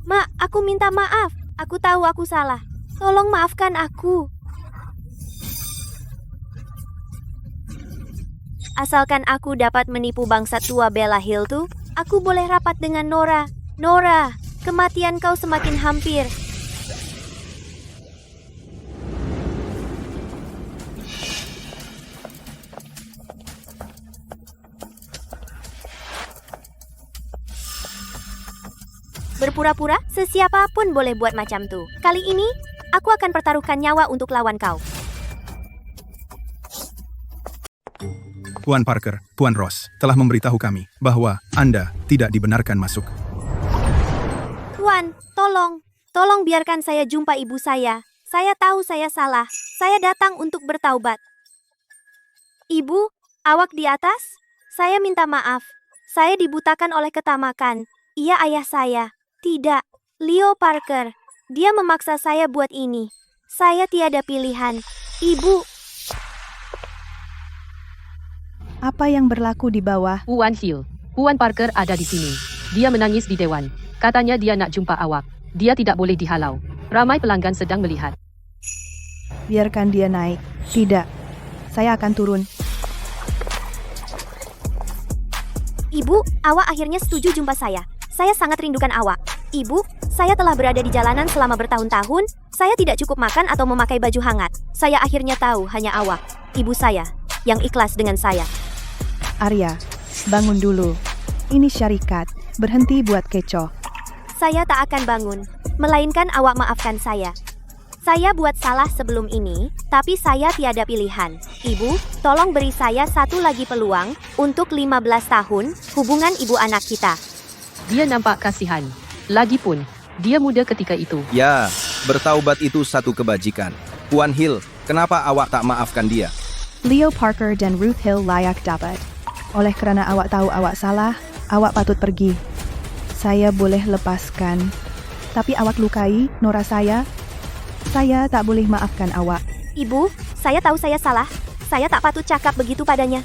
Mak, aku minta maaf. Aku tahu aku salah. Tolong maafkan aku. Asalkan aku dapat menipu bangsa tua Bella Hill tuh, aku boleh rapat dengan Nora. Nora, kematian kau semakin hampir. Berpura-pura, sesiapapun boleh buat macam tuh. Kali ini, aku akan pertaruhkan nyawa untuk lawan kau. Puan Parker, Puan Ross telah memberitahu kami bahwa Anda tidak dibenarkan masuk. Tuan, tolong biarkan saya jumpa ibu saya. Saya tahu saya salah. Saya datang untuk bertaubat. Ibu, awak di atas? Saya minta maaf. Saya dibutakan oleh ketamakan. Ia ayah saya. Tidak, Leo Parker. Dia memaksa saya buat ini. Saya tiada pilihan. Ibu. Apa yang berlaku di bawah? Puan Hill. Puan Parker ada di sini. Dia menangis di dewan. Katanya dia nak jumpa awak. Dia tidak boleh dihalau. Ramai pelanggan sedang melihat. Biarkan dia naik. Tidak, saya akan turun. Ibu, awak akhirnya setuju jumpa saya. Saya sangat rindukan awak. Ibu, saya telah berada di jalanan selama bertahun-tahun. Saya tidak cukup makan atau memakai baju hangat. Saya akhirnya tahu hanya awak, ibu saya, yang ikhlas dengan saya. Arya, bangun dulu. Ini syarikat. Berhenti buat kecoh. Saya tak akan bangun, melainkan awak maafkan saya. Saya buat salah sebelum ini, tapi saya tiada pilihan. Ibu, tolong beri saya satu lagi peluang untuk 15 tahun hubungan ibu anak kita. Dia nampak kasihan. Lagipun, dia muda ketika itu. Ya, bertaubat itu satu kebajikan. Puan Hill, kenapa awak tak maafkan dia? Leo Parker dan Ruth Hill layak dapat. Oleh kerana awak tahu awak salah, awak patut pergi. Saya boleh lepaskan. Tapi awak lukai Nora saya. Saya tak boleh maafkan awak. Ibu, saya tahu saya salah. Saya tak patut cakap begitu padanya.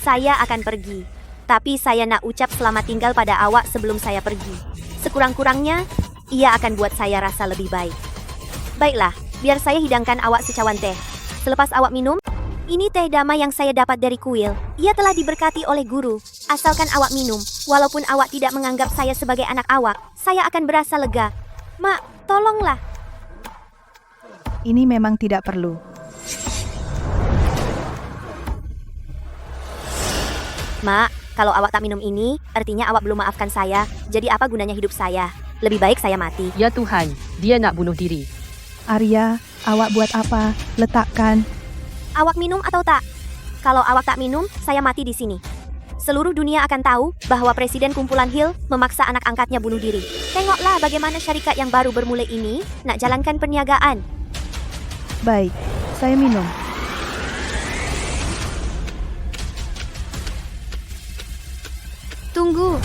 Saya akan pergi. Tapi saya nak ucap selamat tinggal pada awak sebelum saya pergi. Sekurang-kurangnya, ia akan buat saya rasa lebih baik. Baiklah, biar saya hidangkan awak secawan teh. Selepas awak minum, ini teh damai yang saya dapat dari kuil. Ia telah diberkati oleh guru. Asalkan awak minum, walaupun awak tidak menganggap saya sebagai anak awak, saya akan berasa lega. Mak, tolonglah. Ini memang tidak perlu. Mak, kalau awak tak minum ini, artinya awak belum maafkan saya. Jadi apa gunanya hidup saya? Lebih baik saya mati. Ya Tuhan, dia nak bunuh diri. Arya, awak buat apa? Letakkan. Awak minum atau tak? Kalau awak tak minum, saya mati di sini. Seluruh dunia akan tahu bahwa Presiden Kumpulan Hill memaksa anak angkatnya bunuh diri. Tengoklah bagaimana syarikat yang baru bermulai ini nak jalankan perniagaan. Baik, saya minum. tunggu.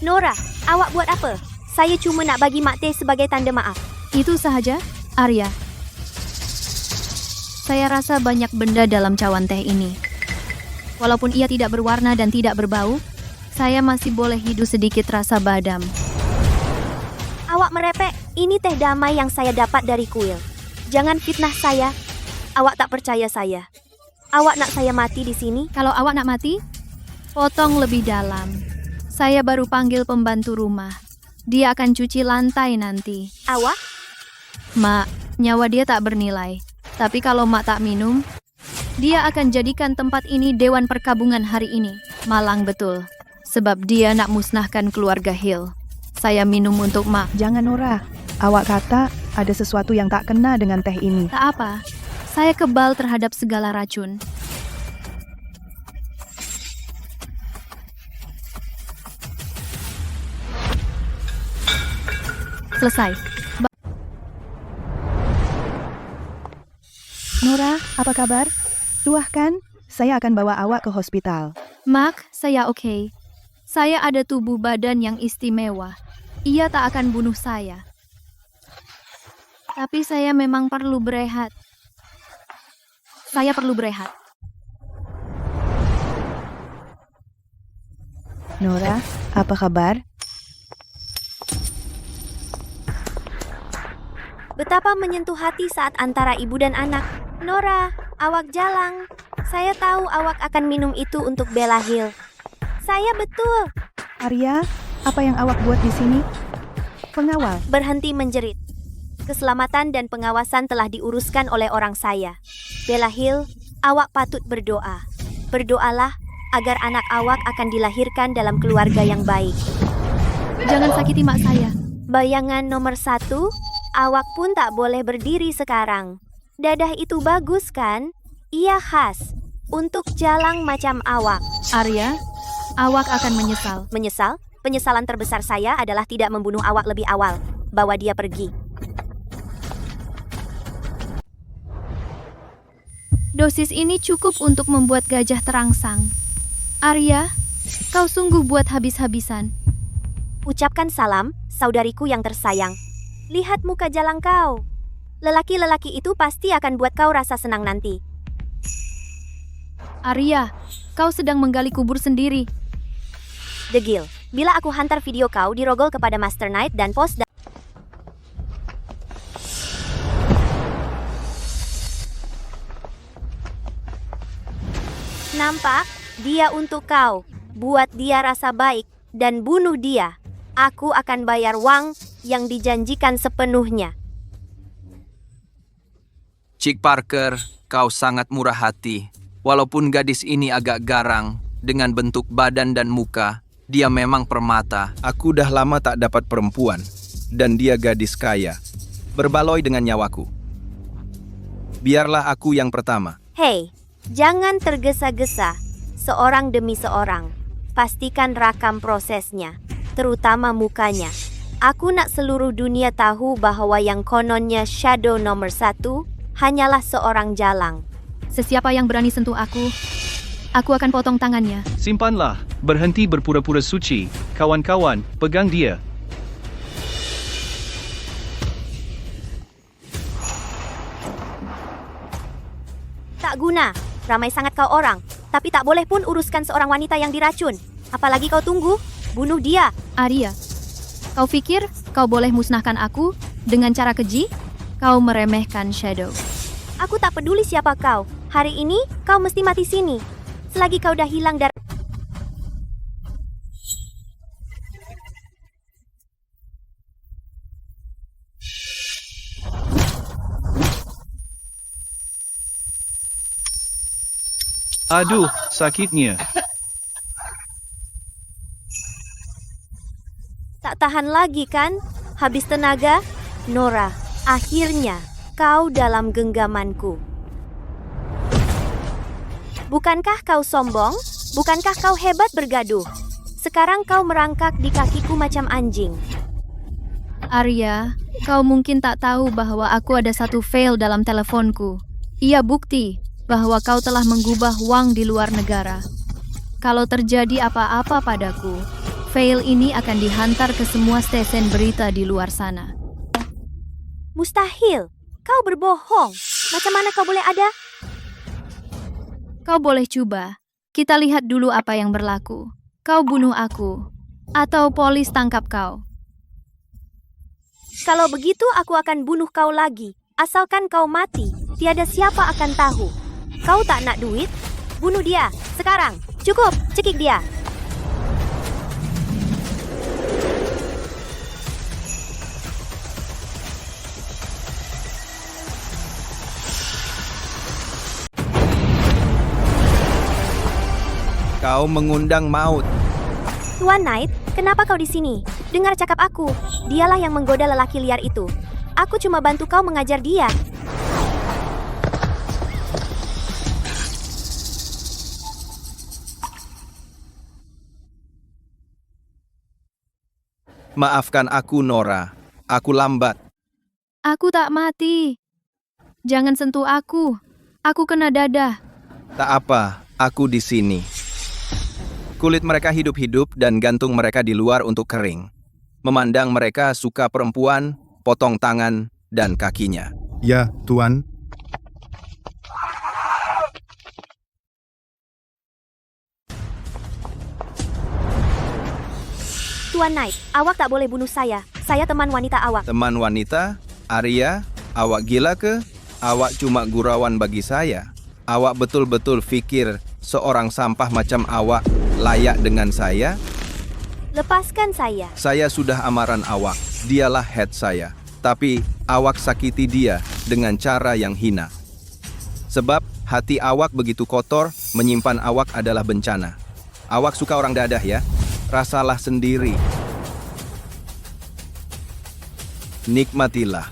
Nora, awak buat apa? Saya cuma nak bagi Mak Teh sebagai tanda maaf. Itu sahaja, Arya. Saya rasa banyak benda dalam cawan teh ini. Walaupun ia tidak berwarna dan tidak berbau, saya masih boleh hidup sedikit rasa badam. Awak merepek, ini teh damai yang saya dapat dari kuil. Jangan fitnah saya. Awak tak percaya saya. Awak nak saya mati di sini? Kalau awak nak mati, potong lebih dalam. Saya baru panggil pembantu rumah. Dia akan cuci lantai nanti. Awak? Mak, nyawa dia tak bernilai. Tapi kalau Mak tak minum, dia akan jadikan tempat ini dewan perkabungan hari ini. Malang betul. Sebab dia nak musnahkan keluarga Hill. Saya minum untuk Mak. Jangan, Nora. Awak kata ada sesuatu yang tak kena dengan teh ini. Tak apa. Saya kebal terhadap segala racun. Selesai. Nora, apa kabar? Tuahkan, saya akan bawa awak ke hospital. Mak, saya oke. Saya ada tubuh badan yang istimewa. Ia tak akan bunuh saya. Tapi saya memang perlu berehat. Saya perlu berehat. Nora, apa kabar? Betapa menyentuh hati saat antara ibu dan anak. Nora, awak jalang. Saya tahu awak akan minum itu untuk Bella Hill. Saya betul. Arya, apa yang awak buat di sini? Pengawal. Berhenti menjerit. Keselamatan dan pengawasan telah diuruskan oleh orang saya. Bella Hill, awak patut berdoa. Berdoalah agar anak awak akan dilahirkan dalam keluarga yang baik. Jangan sakiti mak saya. Bayangan nomor 1, awak pun tak boleh berdiri sekarang. Dadah itu bagus kan? Ia khas. Untuk jalang macam awak. Arya, awak akan menyesal. Menyesal? Penyesalan terbesar saya adalah tidak membunuh awak lebih awal. Bawa dia pergi. Dosis ini cukup untuk membuat gajah terangsang. Arya, kau sungguh buat habis-habisan. Ucapkan salam, saudariku yang tersayang. Lihat muka jalang kau. Lelaki-lelaki itu pasti akan buat kau rasa senang nanti. Arya, kau sedang menggali kubur sendiri. Degil, bila aku hantar video kau dirogol kepada Master Knight dan post Nampak? Dia untuk kau. Buat dia rasa baik dan bunuh dia. Aku akan bayar wang yang dijanjikan sepenuhnya. Chick Parker, kau sangat murah hati. Walaupun gadis ini agak garang, dengan bentuk badan dan muka, dia memang permata. Aku dah lama tak dapat perempuan, dan dia gadis kaya. Berbaloi dengan nyawaku. Biarlah aku yang pertama. Hei, jangan tergesa-gesa. Seorang demi seorang. Pastikan rakam prosesnya, terutama mukanya. Aku nak seluruh dunia tahu bahwa yang kononnya Shadow nomor 1 hanyalah seorang jalang. Sesiapa yang berani sentuh aku akan potong tangannya. Simpanlah, berhenti berpura-pura suci. Kawan-kawan, pegang dia. Tak guna, ramai sangat kau orang. Tapi tak boleh pun uruskan seorang wanita yang diracun. Apalagi kau tunggu, bunuh dia. Arya, kau pikir kau boleh musnahkan aku dengan cara keji? Kau meremehkan Shadow. Aku tak peduli siapa kau. Hari ini, kau mesti mati sini. Selagi kau dah hilang dari... Aduh, sakitnya. Tak tahan lagi kan? Habis tenaga? Nora, akhirnya kau dalam genggamanku. Bukankah kau sombong? Bukankah kau hebat bergaduh? Sekarang kau merangkak di kakiku macam anjing. Arya, kau mungkin tak tahu bahwa aku ada satu fail dalam teleponku. Ia bukti bahwa kau telah menggubah Wang di luar negara. Kalau terjadi apa-apa padaku, file ini akan dihantar ke semua stesen berita di luar sana. Mustahil. Kau berbohong. Macam mana kau boleh ada? Kau boleh coba. Kita lihat dulu apa yang berlaku. Kau bunuh aku, atau polis tangkap kau. Kalau begitu aku akan bunuh kau lagi. Asalkan kau mati, tiada siapa akan tahu. Kau tak nak duit? Bunuh dia, sekarang. Cukup, cekik dia. Kau mengundang maut. Tuan Knight, kenapa kau di sini? Dengar cakap aku. Dialah yang menggoda lelaki liar itu. Aku cuma bantu kau mengajar dia. Maafkan aku, Nora. Aku lambat. Aku tak mati. Jangan sentuh aku. Aku kena dadah. Tak apa, aku di sini. Kulit mereka hidup-hidup dan gantung mereka di luar untuk kering. Memandang mereka suka perempuan, potong tangan, dan kakinya. Ya, Tuan. Tuan Knight, awak tak boleh bunuh saya. Saya teman wanita awak. Teman wanita? Arya, awak gila ke? Awak cuma gurauan bagi saya. Awak betul-betul fikir seorang sampah macam awak layak dengan saya? Lepaskan saya. Saya sudah amaran awak. Dialah head saya. Tapi awak sakiti dia dengan cara yang hina. Sebab hati awak begitu kotor, menyimpan awak adalah bencana. Awak suka orang dadah ya? Rasalah sendiri. Nikmatilah.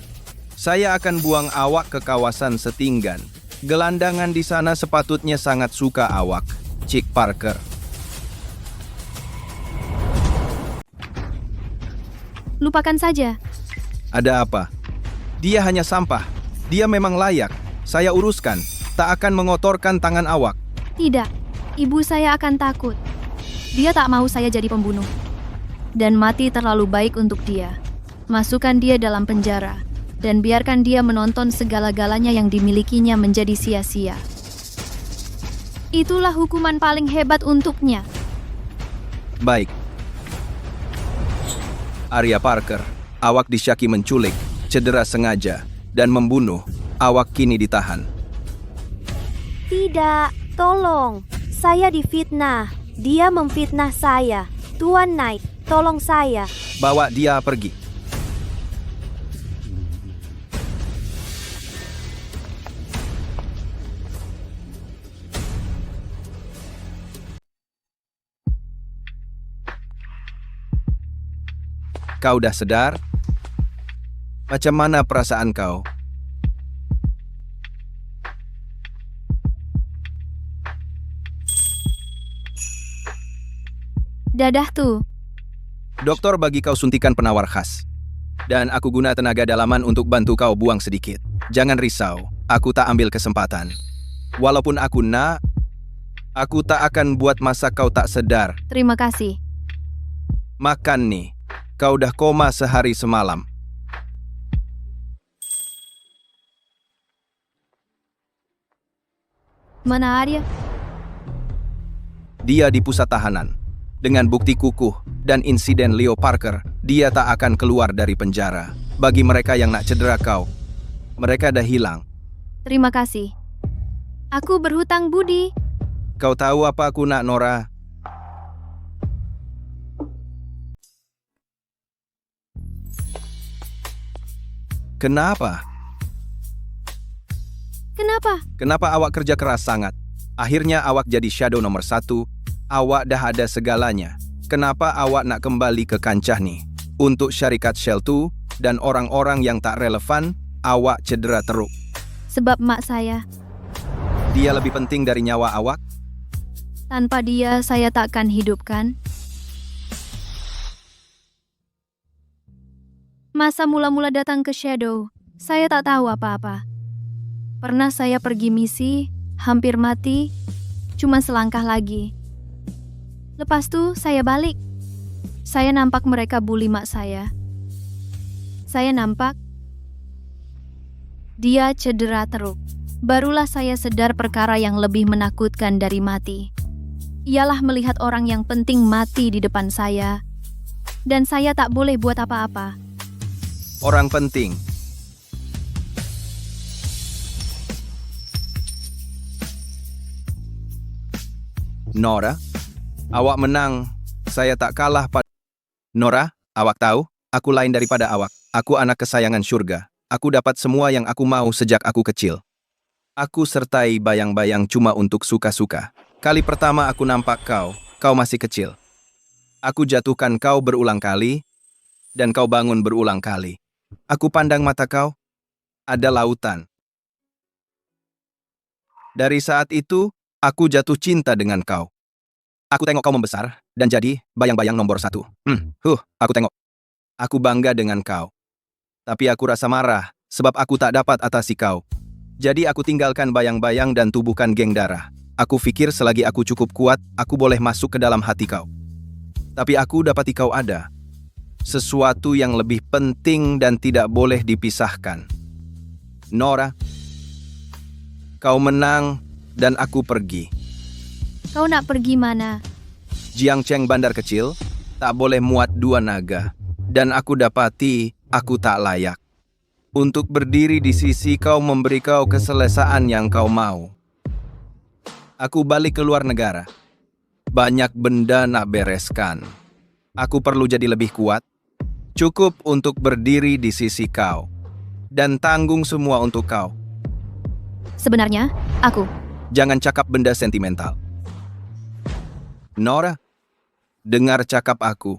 Saya akan buang awak ke kawasan Setinggan. Gelandangan di sana sepatutnya sangat suka awak, Chick Parker. Lupakan saja. Ada apa? Dia hanya sampah. Dia memang layak. Saya uruskan. Tak akan mengotorkan tangan awak. Tidak, ibu saya akan takut. Dia tak mau saya jadi pembunuh. Dan mati terlalu baik untuk dia. Masukkan dia dalam penjara. Dan biarkan dia menonton segala-galanya yang dimilikinya menjadi sia-sia. Itulah hukuman paling hebat untuknya. Baik. Arya Parker, awak disyaki menculik, cedera sengaja, dan membunuh. Awak kini ditahan. Tidak, tolong. Saya difitnah. Dia memfitnah saya. Tuan Knight, tolong saya. Bawa dia pergi. Kau dah sedar? Macam mana perasaan kau? Dadah tuh. Doktor bagi kau suntikan penawar khas. Dan aku guna tenaga dalaman untuk bantu kau buang sedikit. Jangan risau, aku tak ambil kesempatan. Walaupun aku nak, aku tak akan buat masa kau tak sedar. Terima kasih. Makan nih, kau dah koma sehari semalam. Mana Arya? Dia di pusat tahanan. Dengan bukti kukuh dan insiden Leo Parker, dia tak akan keluar dari penjara. Bagi mereka yang nak cedera kau, mereka dah hilang. Terima kasih. Aku berhutang budi. Kau tahu apa aku nak, Nora? Kenapa? Kenapa? Kenapa awak kerja keras sangat? Akhirnya awak jadi shadow nomor 1. Awak dah ada segalanya. Kenapa awak nak kembali ke kancah ni? Untuk syarikat Shell 2 dan orang-orang yang tak relevan, awak cedera teruk. Sebab mak saya. Dia lebih penting dari nyawa awak? Tanpa dia, saya takkan hidup kan? Masa mula-mula datang ke Shadow, saya tak tahu apa-apa. Pernah saya pergi misi, Hampir mati, cuma selangkah lagi. Lepas itu saya balik. Saya nampak mereka bully mak saya. Saya nampak dia cedera teruk. Barulah saya sadar perkara yang lebih menakutkan dari mati. Ialah melihat orang yang penting mati di depan saya. Dan saya tak boleh buat apa-apa. Orang penting. Nora, awak menang. Saya tak kalah pada... Nora, awak tahu, aku lain daripada awak. Aku anak kesayangan surga. Aku dapat semua yang aku mau sejak aku kecil. Aku sertai bayang-bayang cuma untuk suka-suka. Kali pertama aku nampak kau masih kecil. Aku jatuhkan kau berulang kali, dan kau bangun berulang kali. Aku pandang mata kau, ada lautan. Dari saat itu, aku jatuh cinta dengan kau. Aku tengok kau membesar, dan jadi bayang-bayang nomor 1. Aku tengok. Aku bangga dengan kau. Tapi aku rasa marah, sebab aku tak dapat atasi kau. Jadi aku tinggalkan bayang-bayang dan tubuhkan geng darah. Aku pikir selagi aku cukup kuat, aku boleh masuk ke dalam hati kau. Tapi aku dapati kau ada. Sesuatu yang lebih penting dan tidak boleh dipisahkan. Nora, kau menang dan aku pergi. Kau nak pergi mana? Jiangcheng bandar kecil, tak boleh muat 2 naga. Dan aku dapati, aku tak layak. Untuk berdiri di sisi kau memberi kau keselesaan yang kau mau. Aku balik ke luar negara. Banyak benda nak bereskan. Aku perlu jadi lebih kuat. Cukup untuk berdiri di sisi kau. Dan tanggung semua untuk kau. Sebenarnya, aku. Jangan cakap benda sentimental. Nora, dengar cakap aku.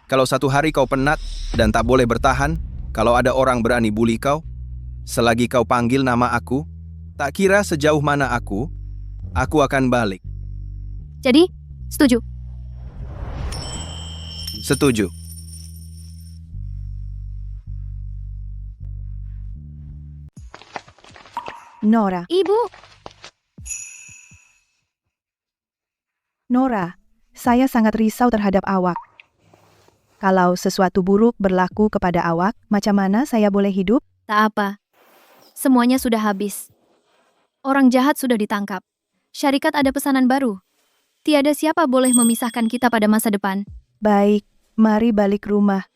Kalau satu hari kau penat dan tak boleh bertahan, kalau ada orang berani bully kau, selagi kau panggil nama aku, tak kira sejauh mana aku akan balik. Jadi, setuju? Setuju. Nora. Ibu! Nora, saya sangat risau terhadap awak. Kalau sesuatu buruk berlaku kepada awak, macam mana saya boleh hidup? Tak apa. Semuanya sudah habis. Orang jahat sudah ditangkap. Syarikat ada pesanan baru. Tiada siapa boleh memisahkan kita pada masa depan. Baik, mari balik rumah.